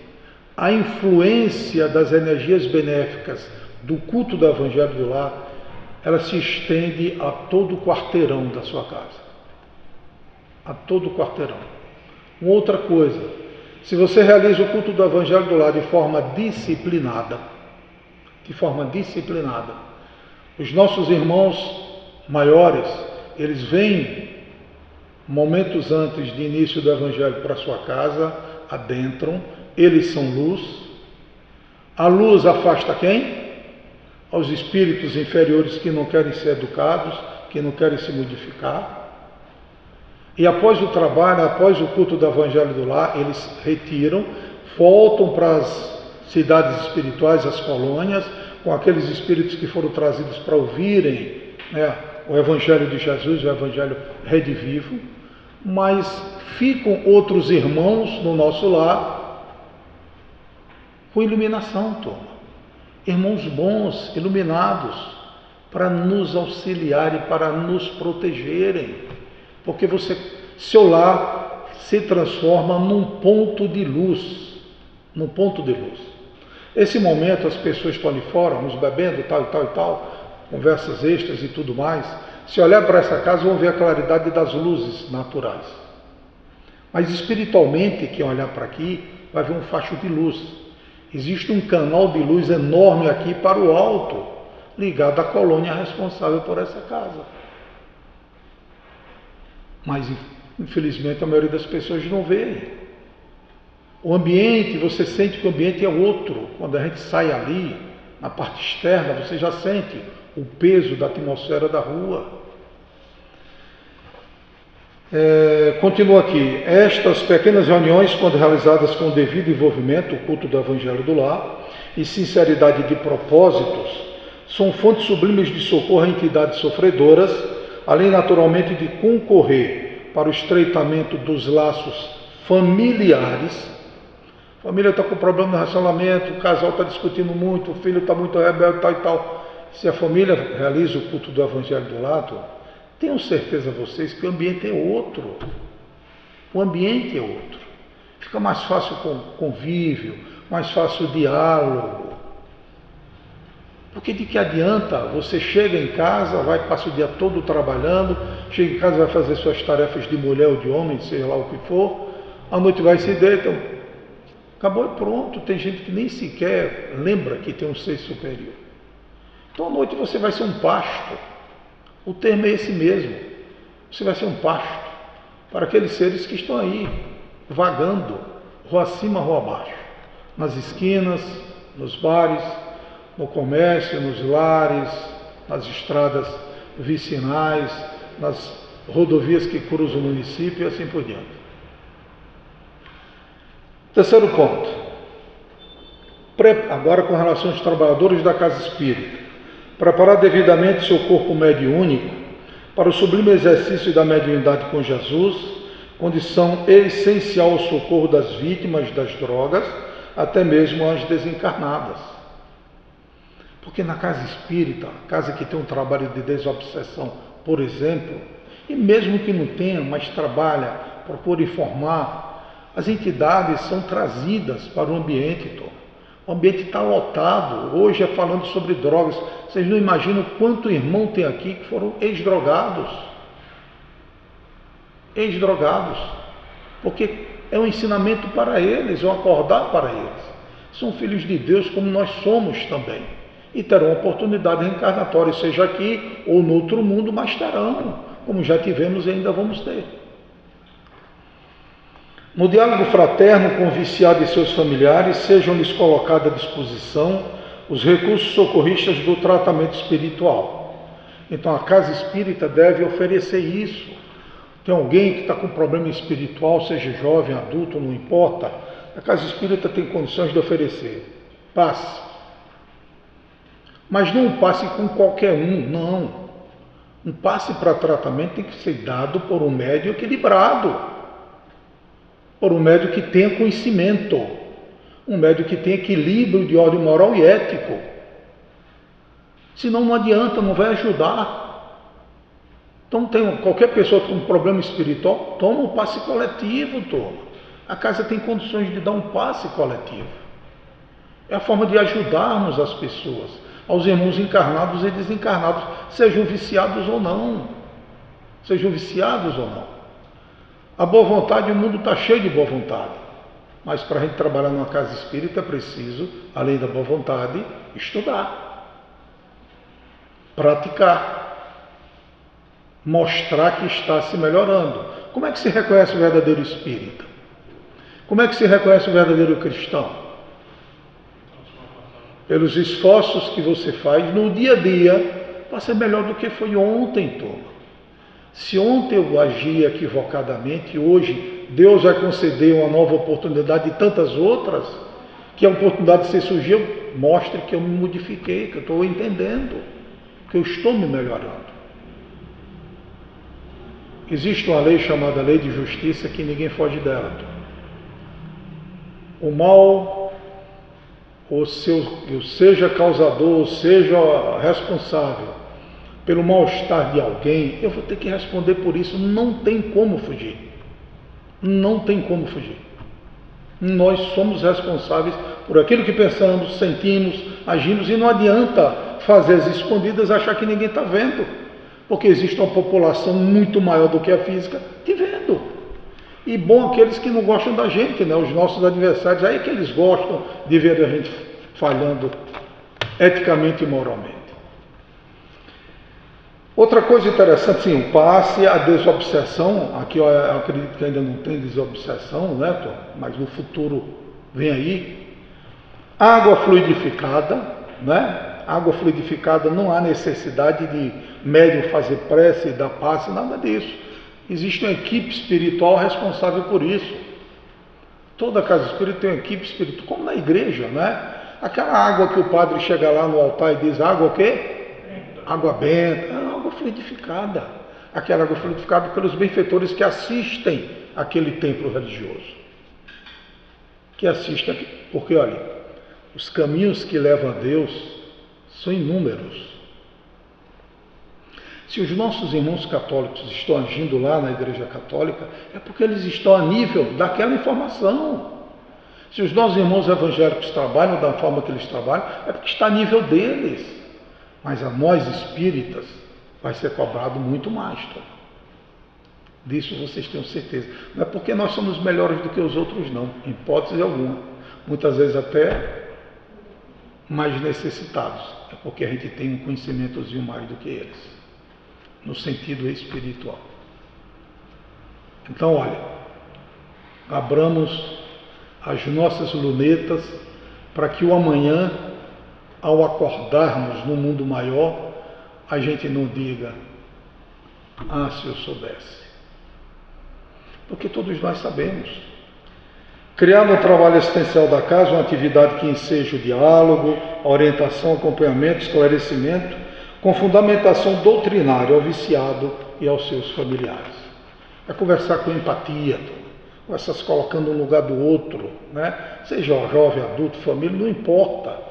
a influência das energias benéficas do culto do Evangelho do Lar, ela se estende a todo o quarteirão da sua casa. A todo o quarteirão. Uma outra coisa, se você realiza o culto do Evangelho do Lar de forma disciplinada, os nossos irmãos maiores, eles vêm momentos antes de início do Evangelho para sua casa, adentram, eles são luz. A luz afasta quem? Aos espíritos inferiores que não querem ser educados, que não querem se modificar. E após o trabalho, após o culto do Evangelho do Lar, eles retiram, voltam para as cidades espirituais, as colônias, com aqueles espíritos que foram trazidos para ouvirem, né, o Evangelho de Jesus, o Evangelho redivivo, mas ficam outros irmãos no nosso lar com iluminação, turma. Irmãos bons, iluminados, para nos auxiliarem, para nos protegerem, porque seu lar se transforma num ponto de luz, Esse momento as pessoas estão ali fora, uns bebendo, tal e tal e tal, conversas extras e tudo mais. Se olhar para essa casa, vão ver a claridade das luzes naturais. Mas espiritualmente, quem olhar para aqui, vai ver um facho de luz. Existe um canal de luz enorme aqui para o alto, ligado à colônia responsável por essa casa. Mas, infelizmente, a maioria das pessoas não vê. O ambiente, você sente que o ambiente é outro. Quando a gente sai ali, na parte externa, você já sente o peso da atmosfera da rua. Continua aqui. Estas pequenas reuniões, quando realizadas com o devido envolvimento, o culto do Evangelho do Lar, e sinceridade de propósitos, são fontes sublimes de socorro a entidades sofredoras, além naturalmente de concorrer para o estreitamento dos laços familiares. A família está com problema no relacionamento, o casal está discutindo muito, o filho está muito rebelde, tal e tal. Se a família realiza o culto do Evangelho do Lar, tenham certeza vocês que o ambiente é outro. O ambiente é outro. Fica mais fácil o convívio, mais fácil o diálogo. Porque de que adianta? Você chega em casa, passa o dia todo trabalhando, chega em casa, vai fazer suas tarefas de mulher ou de homem, seja lá o que for, à noite vai se deita, acabou e pronto. Tem gente que nem sequer lembra que tem um ser superior. Então à noite você vai ser um pasto. O termo é esse mesmo. Você vai ser um pasto para aqueles seres que estão aí, vagando, rua acima, rua abaixo, nas esquinas, nos bares, no comércio, nos lares, nas estradas vicinais, nas rodovias que cruzam o município e assim por diante. Terceiro ponto. Agora com relação aos trabalhadores da casa espírita. Preparar devidamente seu corpo mediúnico para o sublime exercício da mediunidade com Jesus, condição essencial ao socorro das vítimas das drogas, até mesmo as desencarnadas. Porque na casa espírita, casa que tem um trabalho de desobsessão, por exemplo, e mesmo que não tenha, mas trabalha, procura informar, as entidades são trazidas para o ambiente todo. O ambiente está lotado. Hoje é falando sobre drogas. Vocês não imaginam quanto irmão tem aqui que foram ex-drogados. Ex-drogados. Porque é um ensinamento para eles, é um acordar para eles. São filhos de Deus como nós somos também. E terão oportunidade reencarnatória, seja aqui ou no outro mundo, mas terão, como já tivemos e ainda vamos ter. No diálogo fraterno com o viciado e seus familiares, sejam-lhes colocados à disposição os recursos socorristas do tratamento espiritual. Então a casa espírita deve oferecer isso. Tem alguém que está com problema espiritual, seja jovem, adulto, não importa, a casa espírita tem condições de oferecer. Passe. Mas não passe com qualquer um, não. Um passe para tratamento tem que ser dado por um médium equilibrado. Por um médium que tenha conhecimento, um médium que tenha equilíbrio de ordem moral e ético. Senão não adianta, não vai ajudar. Então qualquer pessoa com um problema espiritual, toma um passe coletivo, toma. A casa tem condições de dar um passe coletivo. É a forma de ajudarmos as pessoas, aos irmãos encarnados e desencarnados, sejam viciados ou não. Sejam viciados ou não. A boa vontade, o mundo está cheio de boa vontade. Mas para a gente trabalhar numa casa espírita é preciso, além da boa vontade, estudar, praticar, mostrar que está se melhorando. Como é que se reconhece o verdadeiro espírita? Como é que se reconhece o verdadeiro cristão? Pelos esforços que você faz no dia a dia para ser melhor do que foi ontem, turma. Se ontem eu agi equivocadamente, hoje Deus vai conceder uma nova oportunidade e tantas outras, que a oportunidade se surgiu, mostre que eu me modifiquei, que eu estou entendendo, que eu estou me melhorando. Existe uma lei chamada Lei de Justiça que ninguém foge dela. O mal, ou seja causador, ou seja responsável pelo mal-estar de alguém, eu vou ter que responder por isso. Não tem como fugir. Não tem como fugir. Nós somos responsáveis por aquilo que pensamos, sentimos, agimos, e não adianta fazer as escondidas, achar que ninguém está vendo, porque existe uma população muito maior do que a física te vendo. E bom aqueles que não gostam da gente, né? Os nossos adversários, aí é que eles gostam de ver a gente falhando eticamente e moralmente. Outra coisa interessante, sim, o passe, a desobsessão. Aqui eu acredito que ainda não tem desobsessão, né, Tom? Mas no futuro vem aí. Água fluidificada, né? Água fluidificada, não há necessidade de médium fazer prece e dar passe, nada disso. Existe uma equipe espiritual responsável por isso. Toda casa espírita tem uma equipe espiritual, como na igreja, né? Aquela água que o padre chega lá no altar e diz, água o quê? Água benta, água fluidificada. Aquela água fluidificada pelos benfeitores que assistem aquele templo religioso. Que assistem, porque olha, os caminhos que levam a Deus são inúmeros. Se os nossos irmãos católicos estão agindo lá na Igreja Católica, é porque eles estão a nível daquela informação. Se os nossos irmãos evangélicos trabalham da forma que eles trabalham, é porque está a nível deles. Mas a nós espíritas vai ser cobrado muito mais. Tá? Disso vocês tenham certeza. Não é porque nós somos melhores do que os outros, não, em hipótese alguma. Muitas vezes até mais necessitados. É porque a gente tem um conhecimentozinho mais do que eles, no sentido espiritual. Então, olha, abramos as nossas lunetas para que o amanhã, ao acordarmos no mundo maior, a gente não diga, ah, se eu soubesse. Porque todos nós sabemos. Criar no trabalho assistencial da casa uma atividade que enseja o diálogo, a orientação, acompanhamento, esclarecimento, com fundamentação doutrinária ao viciado e aos seus familiares. É conversar com empatia, conversar se colocando no lugar do outro, né? Seja jovem, adulto, família, não importa.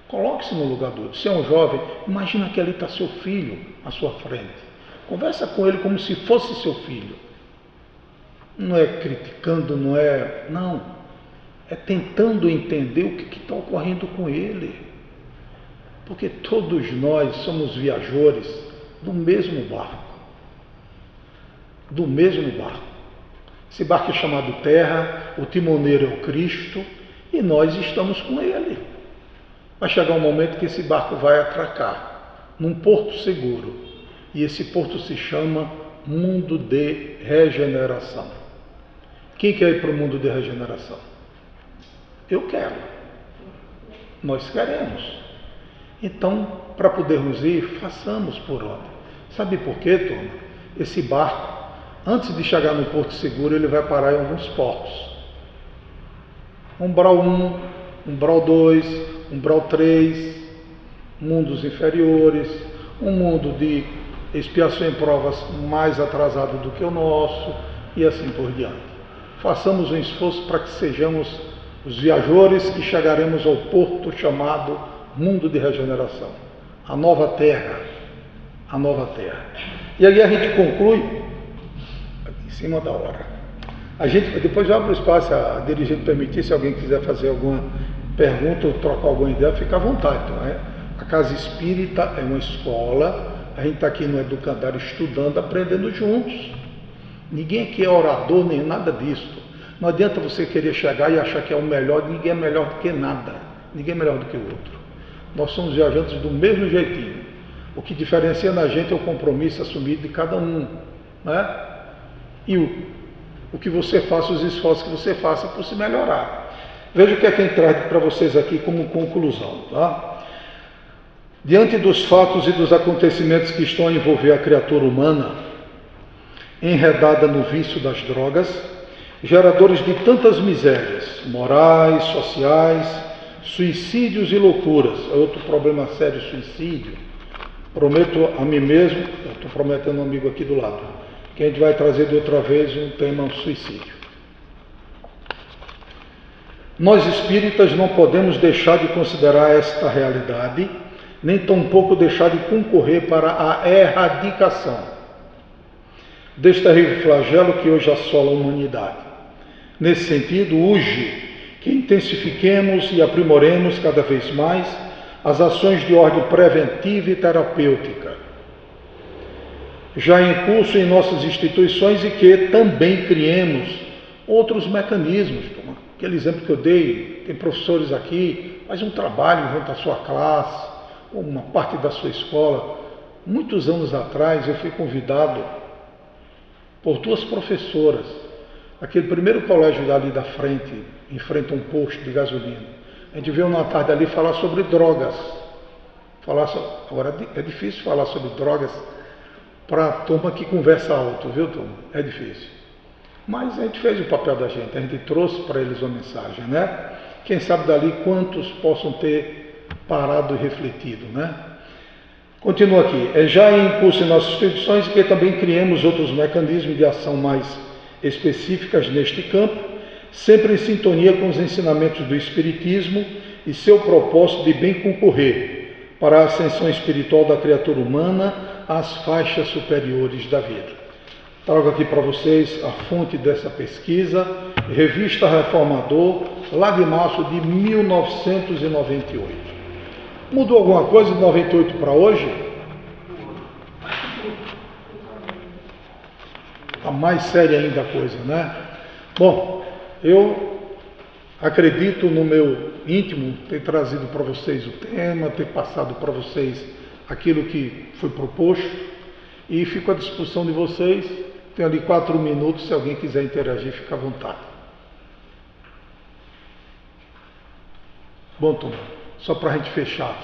Coloque-se no lugar do outro. Se é um jovem, imagina que ali está seu filho à sua frente. Conversa com ele como se fosse seu filho. Não é criticando, não é... Não. É tentando entender o que está ocorrendo com ele. Porque todos nós somos viajores do mesmo barco. Do mesmo barco. Esse barco é chamado Terra, o timoneiro é o Cristo, e nós estamos com ele. Vai chegar um momento que esse barco vai atracar num porto seguro. E esse porto se chama mundo de regeneração. Quem quer ir para o mundo de regeneração? Eu quero. Nós queremos. Então, para podermos ir, façamos por onde. Sabe por quê, turma? Esse barco, antes de chegar no porto seguro, ele vai parar em alguns portos. Umbral 1, Umbral 2, Umbral 3, mundos inferiores, um mundo de expiação em provas mais atrasado do que o nosso, e assim por diante. Façamos um esforço para que sejamos os viajores que chegaremos ao porto chamado mundo de regeneração. a nova terra, a nova terra. E aí a gente conclui, em cima da hora. A gente, depois eu abro espaço, a dirigente permitir, se alguém quiser fazer alguma pergunta ou trocar alguma ideia, fica à vontade. Então, a Casa Espírita é uma escola, a gente está aqui no Educandário estudando, aprendendo juntos. Ninguém aqui é orador, nem nada disso. Não adianta você querer chegar e achar que é o melhor, ninguém é melhor do que nada, ninguém é melhor do que o outro. Nós somos viajantes do mesmo jeitinho. O que diferencia na gente é o compromisso assumido de cada um, né? E o que você faça, os esforços que você faça por se melhorar. Veja o que é que a gente traz para vocês aqui como conclusão, tá? Diante dos fatos e dos acontecimentos que estão a envolver a criatura humana, enredada no vício das drogas, geradores de tantas misérias, morais, sociais, suicídios e loucuras. É outro problema sério, suicídio. Prometo a mim mesmo, estou prometendo a um amigo aqui do lado, que a gente vai trazer de outra vez um tema suicídio. Nós espíritas não podemos deixar de considerar esta realidade, nem tampouco deixar de concorrer para a erradicação deste terrível flagelo que hoje assola a humanidade. Nesse sentido, urge que intensifiquemos e aprimoremos cada vez mais as ações de ordem preventiva e terapêutica, já em curso em nossas instituições, e que também criemos outros mecanismos. Aquele exemplo que eu dei, tem professores aqui, faz um trabalho junto à sua classe, ou uma parte da sua escola. Muitos anos atrás eu fui convidado por duas professoras, aquele primeiro colégio ali da frente, em frente a um posto de gasolina. A gente veio uma tarde ali falar sobre drogas. Agora é difícil falar sobre drogas para a turma que conversa alto, viu, turma? É difícil. Mas a gente fez o papel da gente, a gente trouxe para eles uma mensagem, né? Quem sabe dali quantos possam ter parado e refletido, né? Continua aqui. É já em curso em nossas instituições que também criemos outros mecanismos de ação mais específicas neste campo, sempre em sintonia com os ensinamentos do Espiritismo e seu propósito de bem concorrer para a ascensão espiritual da criatura humana às faixas superiores da vida. Trago aqui para vocês a fonte dessa pesquisa, Revista Reformador, lá de março de 1998. Mudou alguma coisa de 98 para hoje? Está mais séria ainda a coisa, né? Bom, eu acredito no meu íntimo ter trazido para vocês o tema, ter passado para vocês aquilo que foi proposto, e fico à disposição de vocês. Tenho ali 4 minutos, se alguém quiser interagir, fica à vontade. Bom, turma, só para a gente fechar.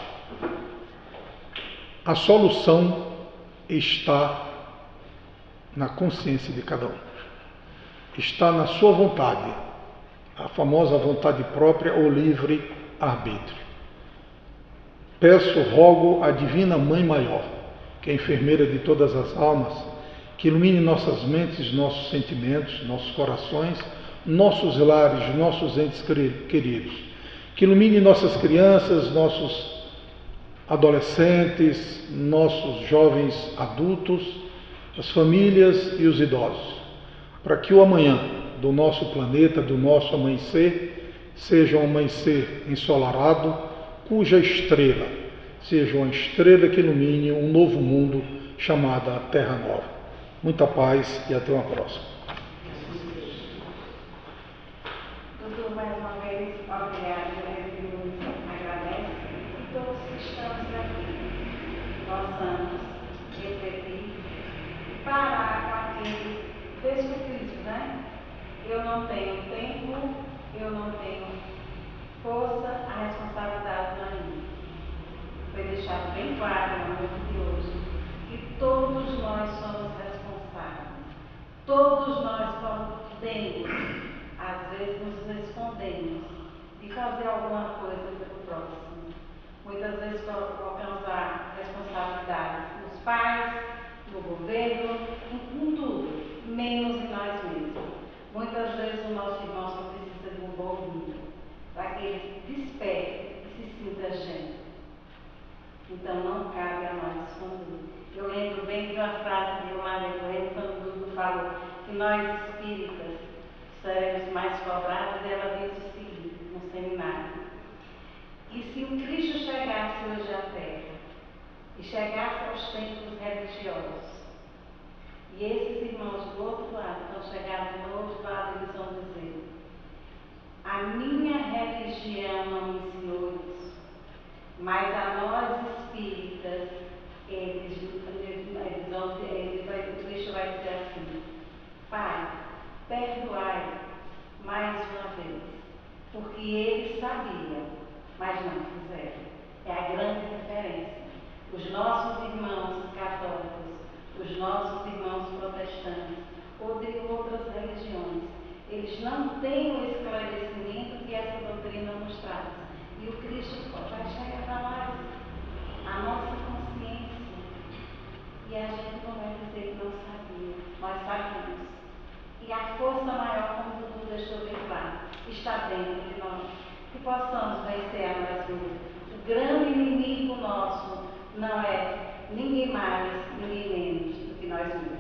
A solução está na consciência de cada um. Está na sua vontade, a famosa vontade própria ou livre arbítrio. Peço, rogo à Divina Mãe Maior, que é a enfermeira de todas as almas, que ilumine nossas mentes, nossos sentimentos, nossos corações, nossos lares, nossos entes queridos. Que ilumine nossas crianças, nossos adolescentes, nossos jovens adultos, as famílias e os idosos, para que o amanhã do nosso planeta, do nosso amanhecer, seja um amanhecer ensolarado, cuja estrela seja uma estrela que ilumine um novo mundo chamada Terra Nova. Muita paz e até uma próxima. Doutor, mais uma vez, obrigado, agradece e todos que estamos aqui possamos refletir e parar com aquele desculpismo, né? Eu não tenho tempo, eu não tenho força, a responsabilidade não é minha. Foi deixado bem claro no momento de hoje que todos nós somos responsáveis. Todos nós podemos, às vezes nos escondemos de fazer alguma coisa pelo próximo. Muitas vezes colocamos a responsabilidade nos pais, no governo, em tudo, menos em nós mesmos. Muitas vezes o nosso irmão só precisa de um bom ouvido, para que ele desperte e se sinta gente. Então não cabe falou que nós espíritas seremos mais cobrados, ela diz o seguinte, no seminário: e se o Cristo chegasse hoje à Terra, e chegasse aos templos religiosos, e esses irmãos do outro lado, então chegaram do outro lado, eles vão dizer: a minha religião não me ensinou isso, mas a nós espíritas, o Cristo vai dizer assim: Pai, perdoai mais uma vez, porque eles sabiam, mas não fizeram. É a grande diferença. Os nossos irmãos católicos, os nossos irmãos protestantes, ou de outras religiões, eles não têm o esclarecimento que essa doutrina nos traz. E o Cristo vai chegar para nós, a nossa consciência. E a gente não vai dizer que não sabia, nós sabemos. E a força maior, como o Dudu deixou bem claro, está dentro de nós. Que possamos vencer a nós mesmos. O grande inimigo nosso não é ninguém mais, ninguém menos do que nós mesmos.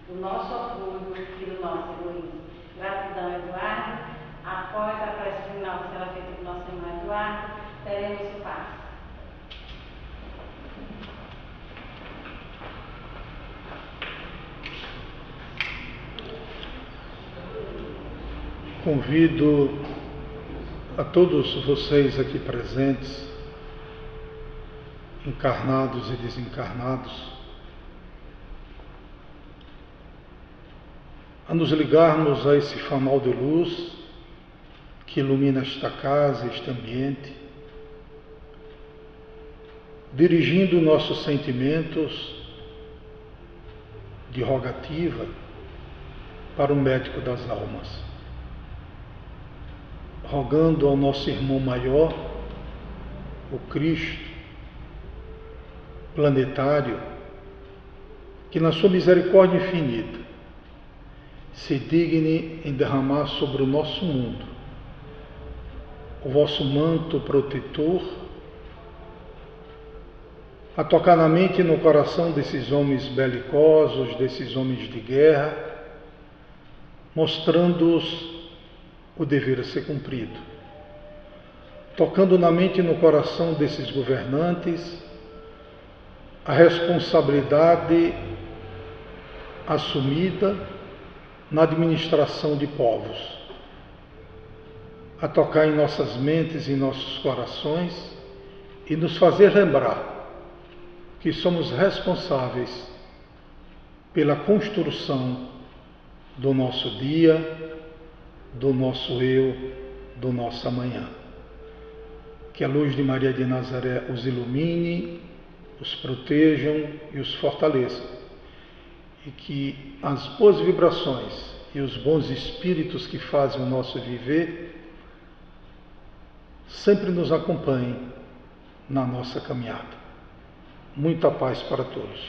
Do nosso orgulho e do nosso egoísmo. Gratidão, Eduardo. Após a prece final que será feita por nosso irmão Eduardo, teremos o passe. Convido a todos vocês aqui presentes, encarnados e desencarnados, a nos ligarmos a esse fanal de luz que ilumina esta casa, este ambiente, dirigindo nossos sentimentos de rogativa para o médico das almas, rogando ao nosso irmão maior, o Cristo planetário, que na sua misericórdia infinita se digne em derramar sobre o nosso mundo o vosso manto protetor, a tocar na mente e no coração desses homens belicosos, desses homens de guerra, mostrando-os o dever a ser cumprido, tocando na mente e no coração desses governantes a responsabilidade assumida na administração de povos, a tocar em nossas mentes e em nossos corações e nos fazer lembrar que somos responsáveis pela construção do nosso dia, do nosso eu, do nosso amanhã. Que a luz de Maria de Nazaré os ilumine, os protejam e os fortaleçam. E que as boas vibrações e os bons espíritos que fazem o nosso viver sempre nos acompanhem na nossa caminhada. Muita paz para todos.